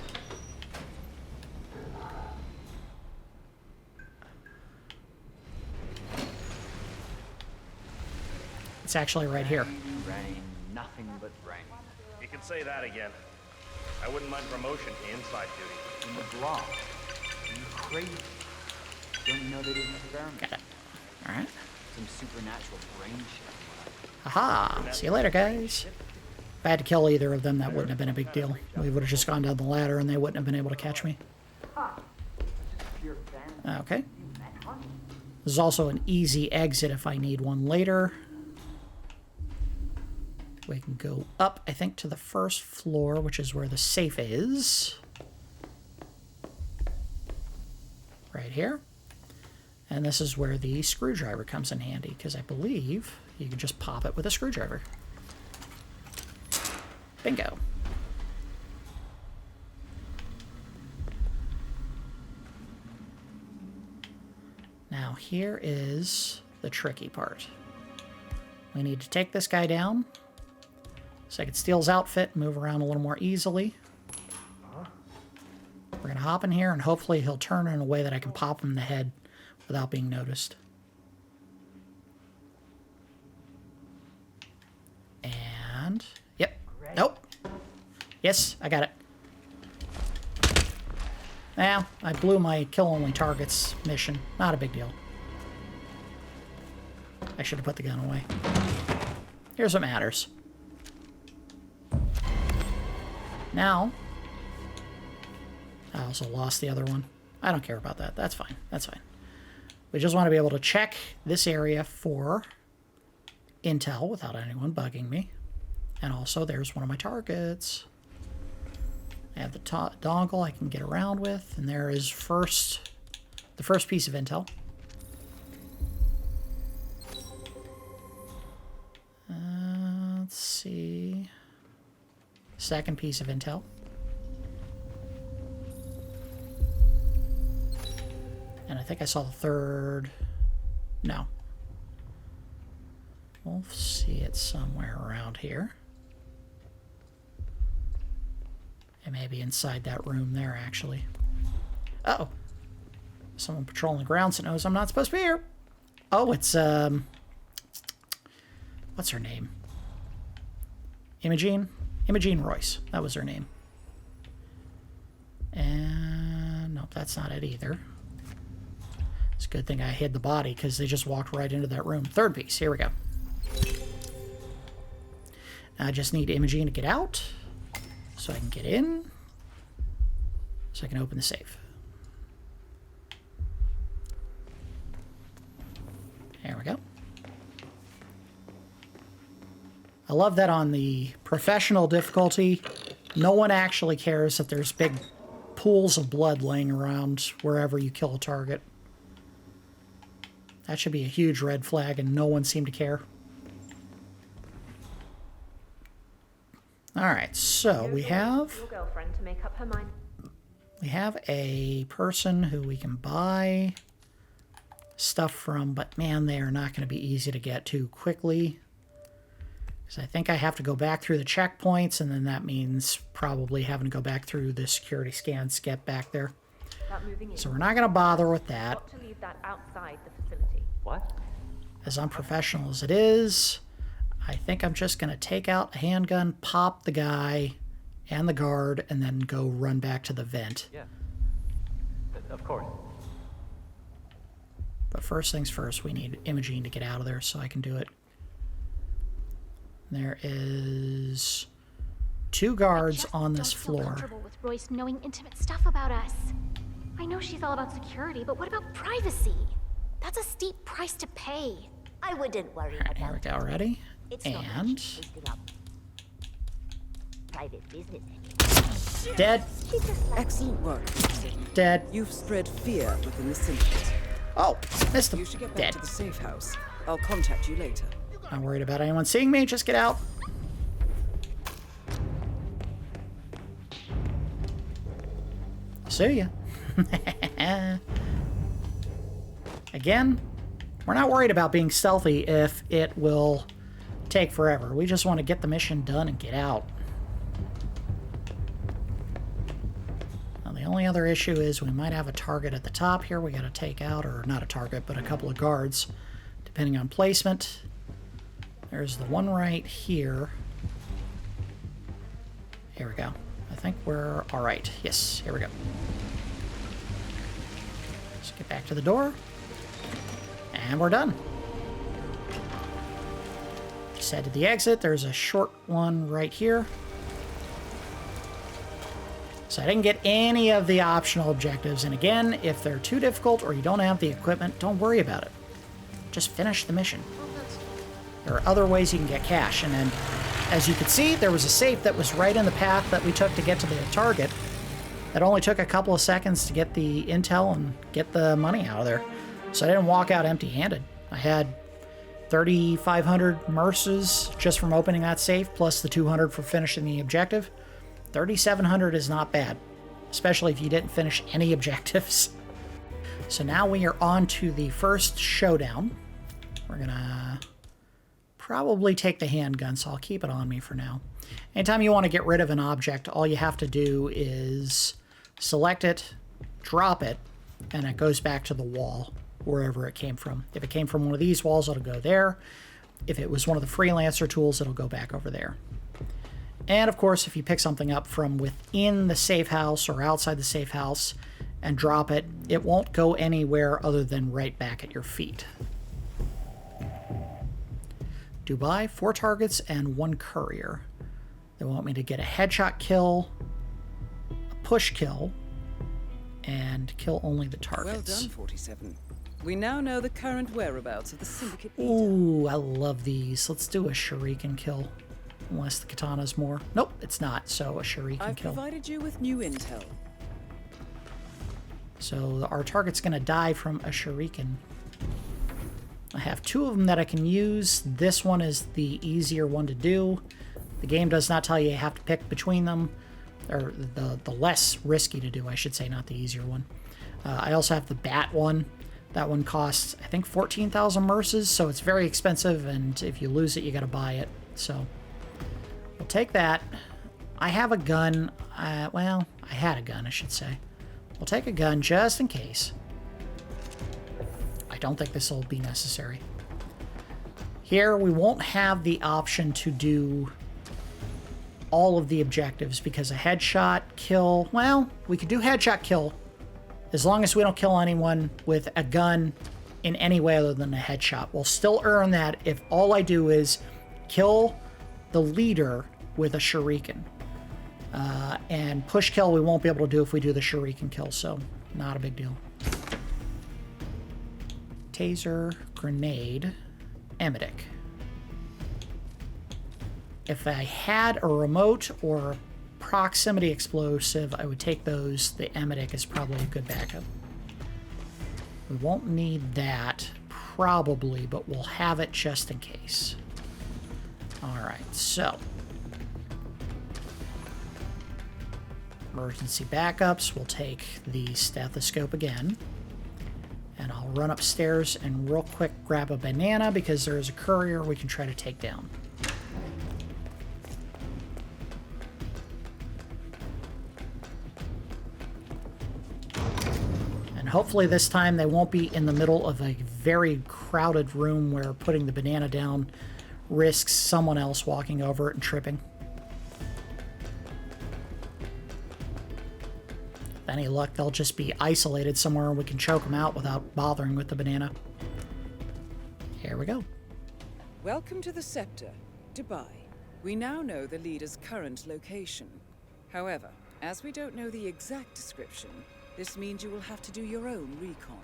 It's actually right here. Rain, nothing but rain. You can say that again. I wouldn't mind promotion to inside duty. In the block. Are you crazy? Don't you know they did an experiment? Got it. All right. Some supernatural brain shit. Aha. See you later, guys. If I had to kill either of them, that wouldn't have been a big deal. We would have just gone down the ladder and they wouldn't have been able to catch me. Okay. There's also an easy exit if I need one later. We can go up, I think, to the first floor, which is where the safe is. Right here. And this is where the screwdriver comes in handy, because I believe you can just pop it with a screwdriver. Bingo. Now here is the tricky part. We need to take this guy down so I can steal his outfit and move around a little more easily. We're going to hop in here and hopefully he'll turn in a way that I can pop him in the head without being noticed. And, yep. Nope. Yes, I got it. Now, I blew my kill only targets mission. Not a big deal. I should have put the gun away. Here's what matters. Now, I also lost the other one. I don't care about that. That's fine. That's fine. We just want to be able to check this area for intel without anyone bugging me. And also, there's one of my targets. I have the dongle I can get around with. And there is the first piece of intel. Let's see. Second piece of intel. And I think I saw the third. No. We'll see it somewhere around here. It may be inside that room there, actually. Uh-oh. Someone patrolling the grounds that knows I'm not supposed to be here. Oh, it's, what's her name? Imogene? Imogene Royce. That was her name. And, nope, that's not it either. It's a good thing I hid the body, because they just walked right into that room. Third piece. Here we go. I just need Imogene to get out, so I can get in, so I can open the safe. There we go. I love that on the professional difficulty, no one actually cares if there's big pools of blood laying around wherever you kill a target. That should be a huge red flag, and no one seemed to care. Alright, so we have Your girlfriend to make up her mind. we have a person who we can buy stuff from, but man, they are not going to be easy to get to quickly. Because I think I have to go back through the checkpoints, and then that means probably having to go back through the security scans to get back there. So we're not going to bother with that. Got to leave that outside the facility. What? As unprofessional as it is, I think I'm just going to take out a handgun, pop the guy and the guard, and then go run back to the vent. Yeah. Of course. But first things first, we need Imogene to get out of there so I can do it. There is 2 guards on this floor. Comfortable with Royce knowing intimate stuff about us. I know she's all about security, but what about privacy? That's a steep price to pay. I wouldn't worry All right, here we go. Ready? It's not And wasting up private business. dead. Excellent work. Dead. You've spread fear within the syndicate. Oh, missed him. You should get back Dead. to the safe house. I'll contact you later. Not worried about anyone seeing me. Just get out. See ya. Again, We're not worried about being stealthy if it will take forever. We just want to get the mission done and get out. Now, the only other issue is we might have a target at the top here we got to take out, or not a target, but a couple of guards, depending on placement. There's the one right here. Here we go. I think we're all right. Yes, here we go. Let's get back to the door. And we're done. Just head to the exit. There's a short one right here. So I didn't get any of the optional objectives. And again, if they're too difficult or you don't have the equipment, don't worry about it. Just finish the mission. There are other ways you can get cash. And then, as you can see, there was a safe that was right in the path that we took to get to the target. It only took a couple of seconds to get the intel and get the money out of there. So I didn't walk out empty-handed. I had 3,500 merces just from opening that safe, plus the 200 for finishing the objective. 3,700 is not bad, especially if you didn't finish any objectives. So now we are on to the first showdown. We're gonna probably take the handgun, so I'll keep it on me for now. Anytime you want to get rid of an object, all you have to do is select it, drop it, and it goes back to the wall, wherever it came from. If it came from one of these walls, it'll go there. If it was one of the Freelancer tools, it'll go back over there. And of course, if you pick something up from within the safe house or outside the safe house and drop it, it won't go anywhere other than right back at your feet. Dubai, 4 targets and 1 courier. They want me to get a headshot kill, a push kill, and kill only the targets. Well done, 47. We now know the current whereabouts of the syndicate leader. Ooh, I love these. Let's do a shuriken kill. Unless the katana's more. Nope, it's not, so a shuriken I've kill. provided you with new intel. So our target's going to die from a shuriken. I have 2 of them that I can use. This one is the easier one to do. The game does not tell you have to pick between them. Or the less risky to do, I should say, not the easier one. I also have the bat one. That one costs, I think, 14,000 merces, so it's very expensive, and if you lose it, you gotta buy it. So we'll take that. I have a gun. Well, I had a gun, I should say. We'll take a gun just in case. I don't think this will be necessary. Here, we won't have the option to do all of the objectives because a headshot kill, well, we could do headshot kill as long as we don't kill anyone with a gun in any way other than a headshot. We'll still earn that if all I do is kill the leader with a shuriken. And push kill we won't be able to do if we do the shuriken kill, so not a big deal. Taser, grenade, emetic. If I had a remote or a proximity explosive, I would take those. The emetic is probably a good backup. We won't need that, probably, but we'll have it just in case. Alright, so. Emergency backups, we'll take the stethoscope again. And I'll run upstairs and real quick grab a banana because there is a courier we can try to take down. And hopefully this time they won't be in the middle of a very crowded room where putting the banana down risks someone else walking over it and tripping. With any luck, they'll just be isolated somewhere and we can choke them out without bothering with the banana. Here we go. Welcome to the Scepter, Dubai. We now know the leader's current location. However, as we don't know the exact description, this means you will have to do your own recon.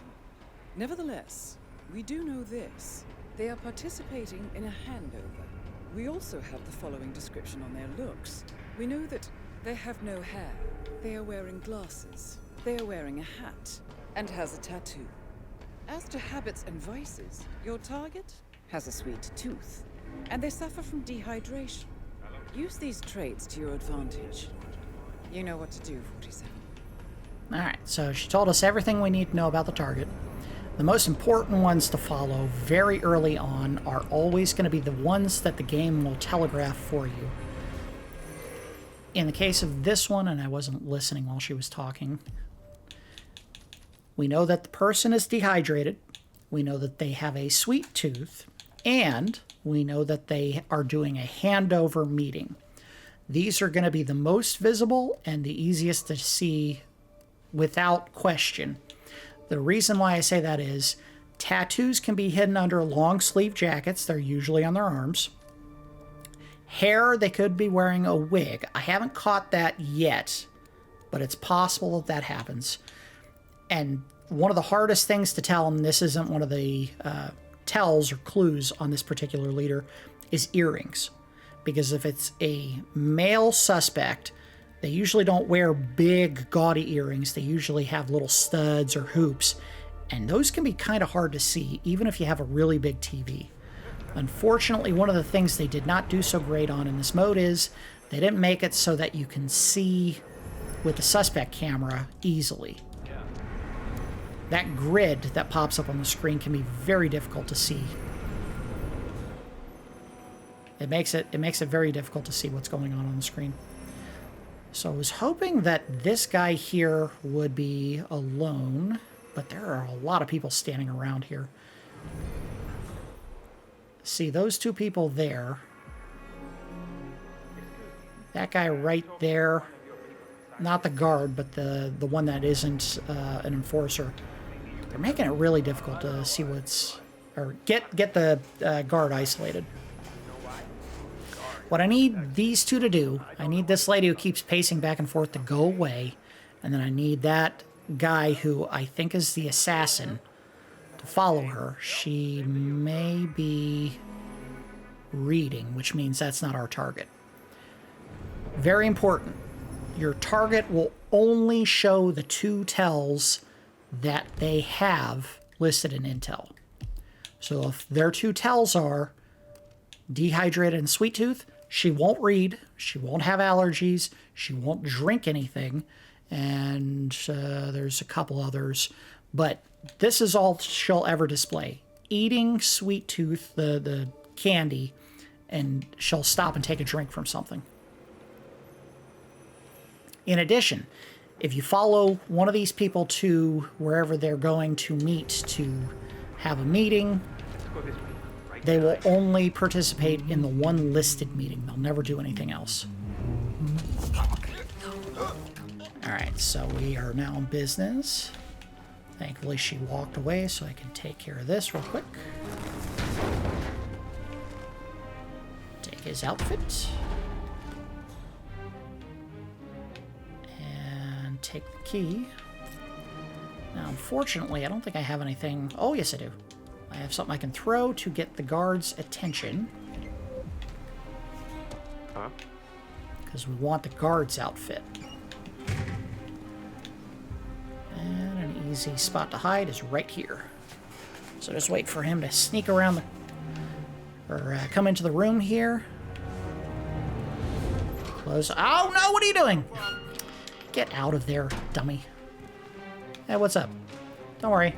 Nevertheless, we do know this. They are participating in a handover. We also have the following description on their looks. We know that they have no hair. They are wearing glasses. They are wearing a hat and has a tattoo. As to habits and vices, your target has a sweet tooth, and they suffer from dehydration. Use these traits to your advantage. You know what to do, 47. Alright, so she told us everything we need to know about the target. The most important ones to follow very early on are always going to be the ones that the game will telegraph for you. In the case of this one, and I wasn't listening while she was talking, we know that the person is dehydrated, we know that they have a sweet tooth, and we know that they are doing a handover meeting. These are going to be the most visible and the easiest to see without question. The reason why I say that is tattoos can be hidden under long sleeve jackets. They're usually on their arms. Hair, they could be wearing a wig. I haven't caught that yet, but it's possible that happens. And one of the hardest things to tell, and this isn't one of the tells or clues on this particular leader, is earrings. Because if it's a male suspect, they usually don't wear big, gaudy earrings. They usually have little studs or hoops, and those can be kind of hard to see, even if you have a really big TV. Unfortunately, one of the things they did not do so great on in this mode is they didn't make it so that you can see with the suspect camera easily. That grid that pops up on the screen can be very difficult to see. It makes it very difficult to see what's going on the screen. So I was hoping that this guy here would be alone, but there are a lot of people standing around here. See, those two people there. That guy right there. Not the guard, but the one that isn't an enforcer. They're making it really difficult to see what's... or get the guard isolated. What I need these two to do, I need this lady who keeps pacing back and forth to go away, and then I need that guy who I think is the assassin to follow her. She may be reading, which means that's not our target. Very important. Your target will only show the two tells that they have listed in Intel. So if their two tells are dehydrated and sweet tooth, she won't read, she won't have allergies, she won't drink anything, and there's a couple others. But this is all she'll ever display. Eating sweet tooth, the candy, and she'll stop and take a drink from something. In addition, if you follow one of these people to wherever they're going to meet to have a meeting, they will only participate in the one listed meeting. They'll never do anything else. Alright, so we are now in business. Thankfully she walked away so I can take care of this real quick. Take his outfit. And take the key. Now, unfortunately, I don't think I have anything... Oh, yes, I do. I have something I can throw to get the guard's attention. Huh? Because we want the guard's outfit. And an easy spot to hide is right here. So just wait for him to sneak around the... or come into the room here. Close... Oh, no! What are you doing? Get out of there, dummy. Hey, what's up? Don't worry.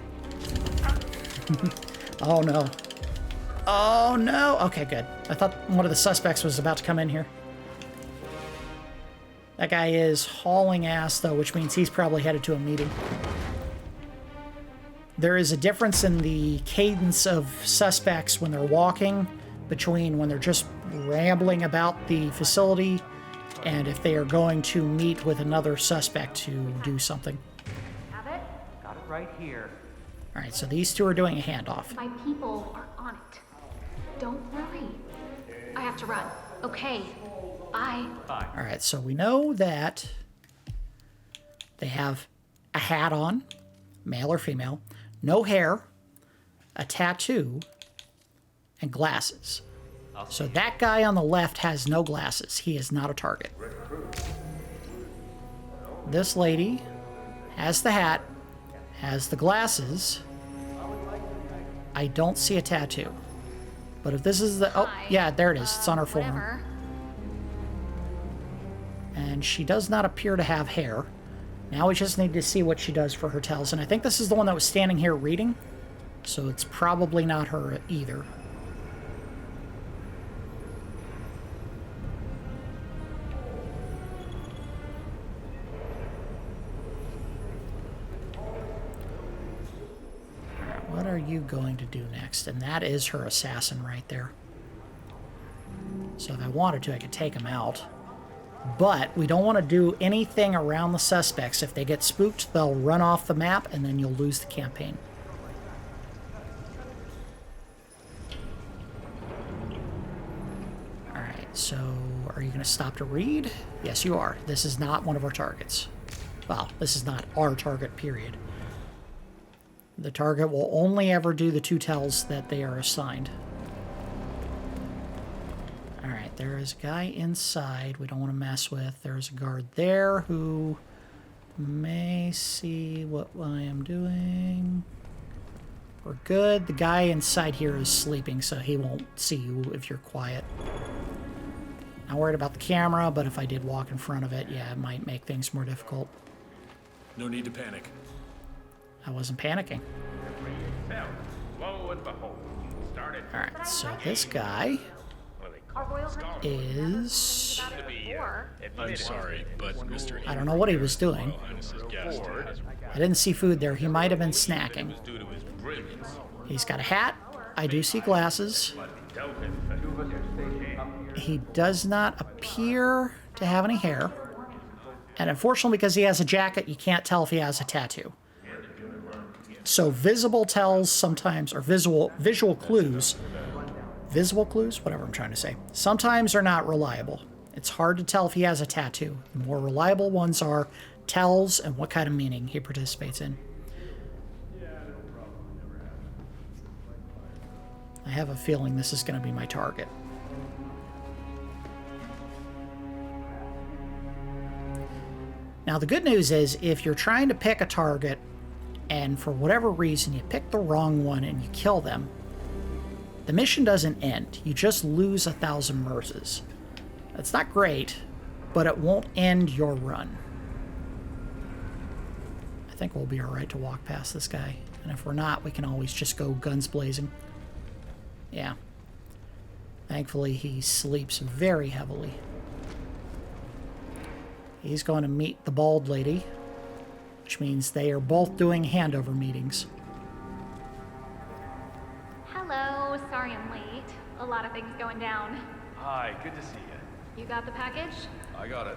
Oh, no. Oh, no. Okay, good. I thought one of the suspects was about to come in here. That guy is hauling ass, though, which means he's probably headed to a meeting. There is a difference in the cadence of suspects when they're walking between when they're just rambling about the facility and if they are going to meet with another suspect to do something. Have it? Got it right here. All right, so these two are doing a handoff. My people are on it. Don't worry. I have to run. Okay. Bye. All right, so we know that they have a hat on, male or female, no hair, a tattoo, and glasses. So that guy on the left has no glasses. He is not a target. This lady has the hat, has the glasses. I don't see a tattoo. But if this is the... Oh, yeah, there it is. It's on her forearm. Whatever. And she does not appear to have hair. Now we just need to see what she does for her tells. And I think this is the one that was standing here reading. So it's probably not her either. Alright, what are you going to do next? And that is her assassin right there. So if I wanted to, I could take him out. But we don't want to do anything around the suspects. If they get spooked, they'll run off the map, and then you'll lose the campaign. Alright, so are you going to stop to read? Yes, you are. This is not one of our targets. Well, this is not our target, period. The target will only ever do the 2 tells that they are assigned. Alright, there is a guy inside we don't want to mess with. There's a guard there who may see what I am doing. We're good. The guy inside here is sleeping, so he won't see you if you're quiet. Not worried about the camera, but if I did walk in front of it, yeah, it might make things more difficult. No need to panic. I wasn't panicking. Alright, so this guy is... I'm sorry, but Mr. I don't know what he was doing. I didn't see food there. He might have been snacking. He's got a hat. I do see glasses. He does not appear to have any hair. And unfortunately, because he has a jacket, you can't tell if he has a tattoo. So visible tells sometimes, or visual clues, whatever I'm trying to say, sometimes are not reliable. It's hard to tell if he has a tattoo. The more reliable ones are tells and what kind of meaning he participates in. I have a feeling this is going to be my target. Now the good news is if you're trying to pick a target and for whatever reason you pick the wrong one and you kill them, the mission doesn't end. You just lose 1,000 merces. That's not great, but it won't end your run. I think we'll be alright to walk past this guy. And if we're not, we can always just go guns blazing. Yeah. Thankfully, he sleeps very heavily. He's going to meet the bald lady, which means they are both doing handover meetings. Hello, sorry I'm late. A lot of things going down. Hi, good to see you. You got the package? I got it.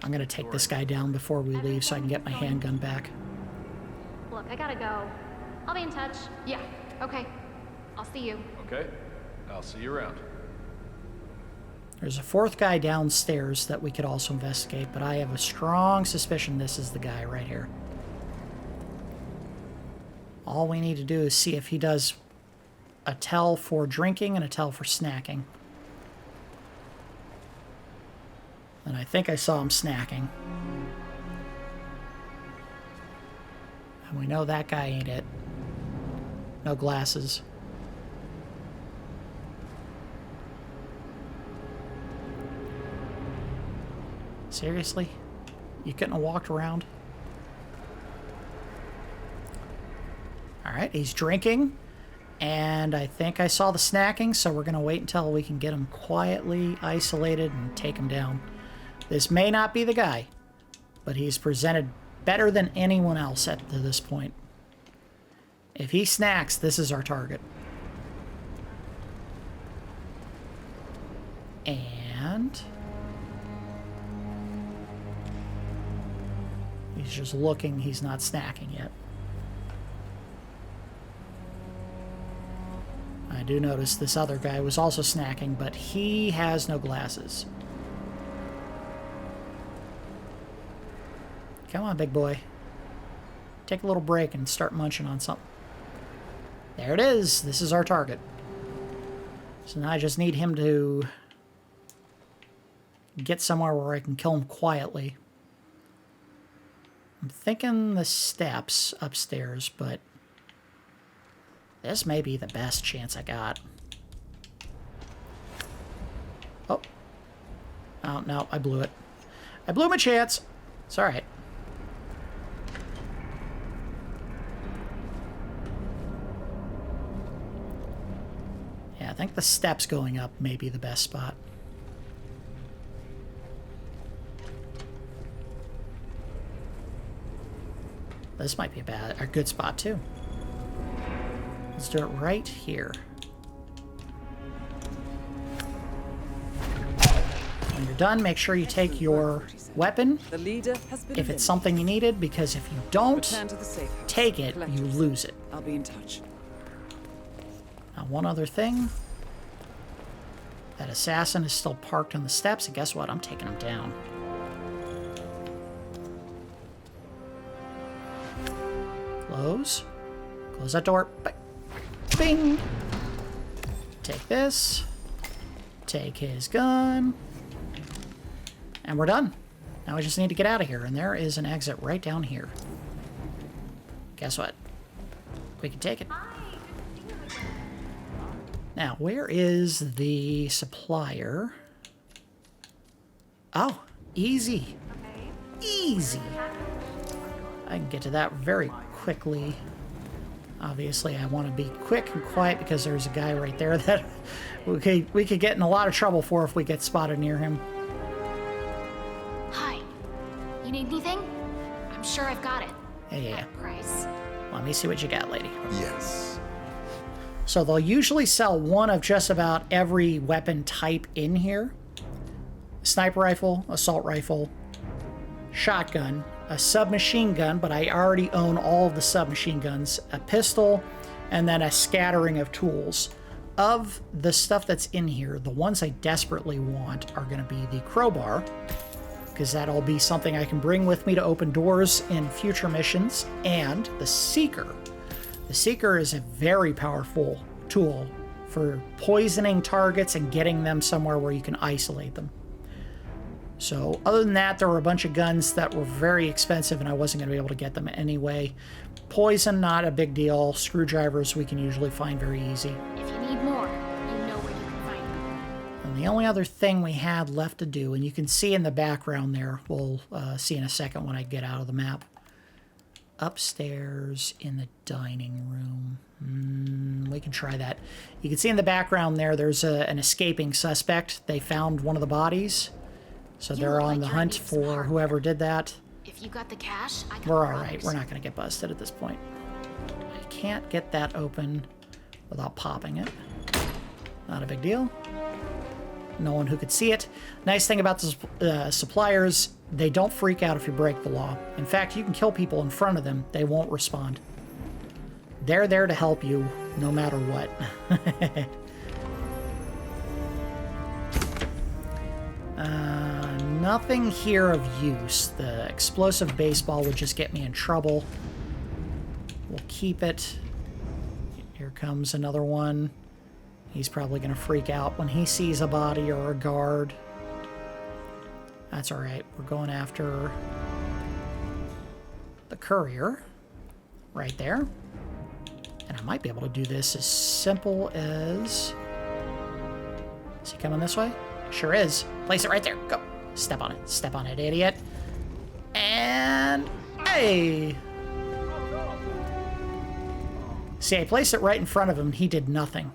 I'm going to take this guy down before we leave so I can get my handgun back. Look, I gotta go. I'll be in touch. Yeah, okay. I'll see you. Okay, I'll see you around. There's a 4th guy downstairs that we could also investigate, but I have a strong suspicion this is the guy right here. All we need to do is see if he does a tell for drinking and a tell for snacking. And I think I saw him snacking. And we know that guy ain't it. No glasses. Seriously? You couldn't have walked around? Alright, he's drinking. And I think I saw the snacking, so we're going to wait until we can get him quietly isolated and take him down. This may not be the guy, but he's presented better than anyone else to this point. If he snacks, this is our target. And he's just looking, he's not snacking yet. I do notice this other guy was also snacking, but he has no glasses. Come on, big boy. Take a little break and start munching on something. There it is. This is our target. So now I just need him to get somewhere where I can kill him quietly. I'm thinking the steps upstairs, but this may be the best chance I got. Oh. Oh, no, I blew it. I blew my chance. It's alright. the steps going up may be the best spot. This might be a good spot too. Let's do it right here. When you're done, make sure you take your weapon The leader has been if it's something you needed, because if you don't Return to the safe house. take it, Collect you it. lose it. I'll be in touch. Now, one other thing. That assassin is still parked on the steps, and guess what? I'm taking him down. Close. Close that door. Bing! Take this. Take his gun. And we're done. Now we just need to get out of here, and there is an exit right down here. Guess what? We can take it. Now, where is the supplier? Oh, easy. Easy. I can get to that very quickly. Obviously, I want to be quick and quiet because there's a guy right there that we could get in a lot of trouble for if we get spotted near him. Hi. You need anything? I'm sure I've got it. Yeah. At a price. Let me see what you got, lady. Yes. So they'll usually sell one of just about every weapon type in here. Sniper rifle, assault rifle, shotgun, a submachine gun, but I already own all of the submachine guns, a pistol, and then a scattering of tools. Of the stuff that's in here, the ones I desperately want are going to be the crowbar, because that'll be something I can bring with me to open doors in future missions, and the Seeker. The Seeker is a very powerful tool for poisoning targets and getting them somewhere where you can isolate them. So other than that, there were a bunch of guns that were very expensive and I wasn't going to be able to get them anyway. Poison, not a big deal. Screwdrivers we can usually find very easy. If you need more, you know where you can find them. And the only other thing we had left to do, and you can see in the background there, we'll see in a second when I get out of the map. Upstairs in the dining room. We can try that. You can see in the background there, there's an escaping suspect. They found one of the bodies. So they're on the hunt for whoever did that. If you got the cash, I got We're the all right. others. We're not going to get busted at this point. I can't get that open without popping it. Not a big deal. No one who could see it. Nice thing about the suppliers, they don't freak out if you break the law. In fact, you can kill people in front of them. They won't respond. They're there to help you no matter what. Nothing here of use. The explosive baseball would just get me in trouble. We'll keep it. Here comes another one. He's probably going to freak out when he sees a body or a guard. That's all right. We're going after the courier right there. And I might be able to do this as simple as... Is he coming this way? Sure is. Place it right there. Go. Step on it. Step on it, idiot. And... Hey! See, I placed it right in front of him. He did nothing.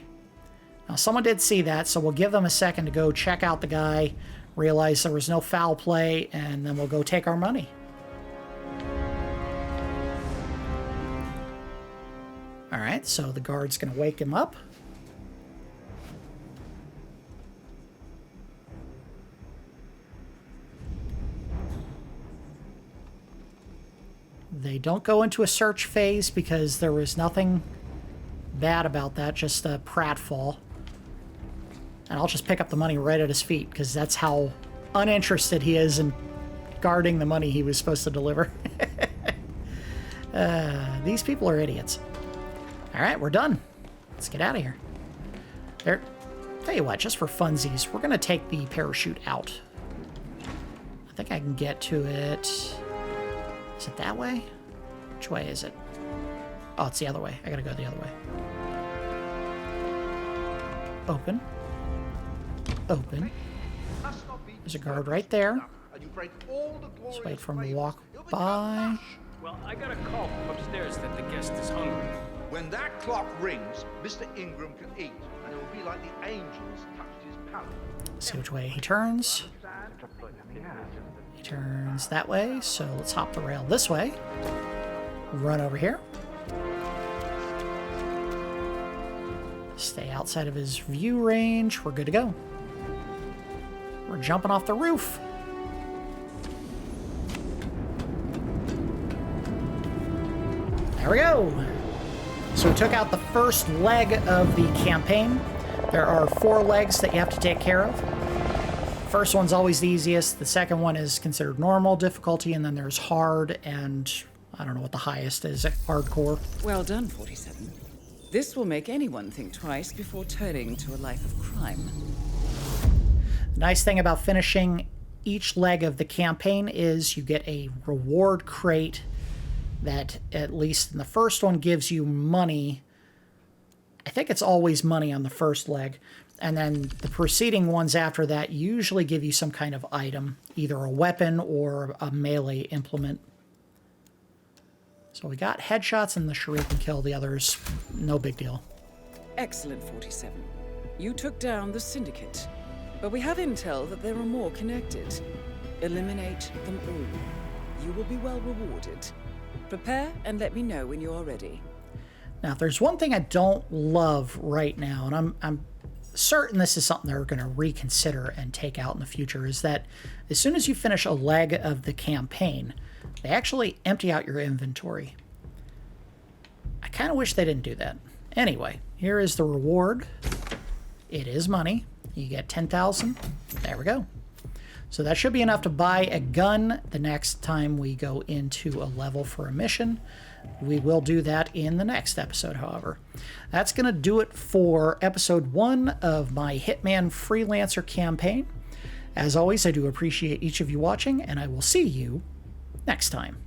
Now, someone did see that, so we'll give them a second to go check out the guy, realize there was no foul play, and then we'll go take our money. Alright, so the guard's going to wake him up. They don't go into a search phase because there was nothing bad about that, just a pratfall. And I'll just pick up the money right at his feet because that's how uninterested he is in guarding the money he was supposed to deliver. These people are idiots. All right, we're done. Let's get out of here. There. Tell you what, just for funsies, we're going to take the parachute out. I think I can get to it. Is it that way? Which way is it? Oh, it's the other way. I gotta go the other way. Open. Open. There's a guard right there. Let's wait for him to walk by. Well, I got a call from upstairs that the guest is hungry. When that clock rings, Mr. Ingram can eat. and it will be like the angels touched his palate. See which way he turns. He turns that way, so let's hop the rail this way. Run over here. Stay outside of his view range. We're good to go. We're jumping off the roof. There we go. So we took out the first leg of the campaign. There are 4 legs that you have to take care of. First one's always the easiest. The second one is considered normal difficulty, and then there's hard, and I don't know what the highest is, hardcore. Well done, 47. This will make anyone think twice before turning to a life of crime. The nice thing about finishing each leg of the campaign is you get a reward crate that, at least in the first one, gives you money. I think it's always money on the first leg. And then the preceding ones after that usually give you some kind of item, either a weapon or a melee implement. So we got headshots and the shuriken kill. The others, no big deal. Excellent, 47. You took down the Syndicate, but we have intel that there are more connected. Eliminate them all. You will be well rewarded. Prepare and let me know when you are ready. Now, if there's one thing I don't love right now, and I'm certain this is something they're going to reconsider and take out in the future, is that as soon as you finish a leg of the campaign, they actually empty out your inventory. I kind of wish they didn't do that. Anyway, here is the reward. It is money. You get 10,000. There we go. So that should be enough to buy a gun the next time we go into a level for a mission. We will do that in the next episode, however. That's going to do it for episode 1 of my Hitman Freelancer campaign. As always, I do appreciate each of you watching, and I will see you next time.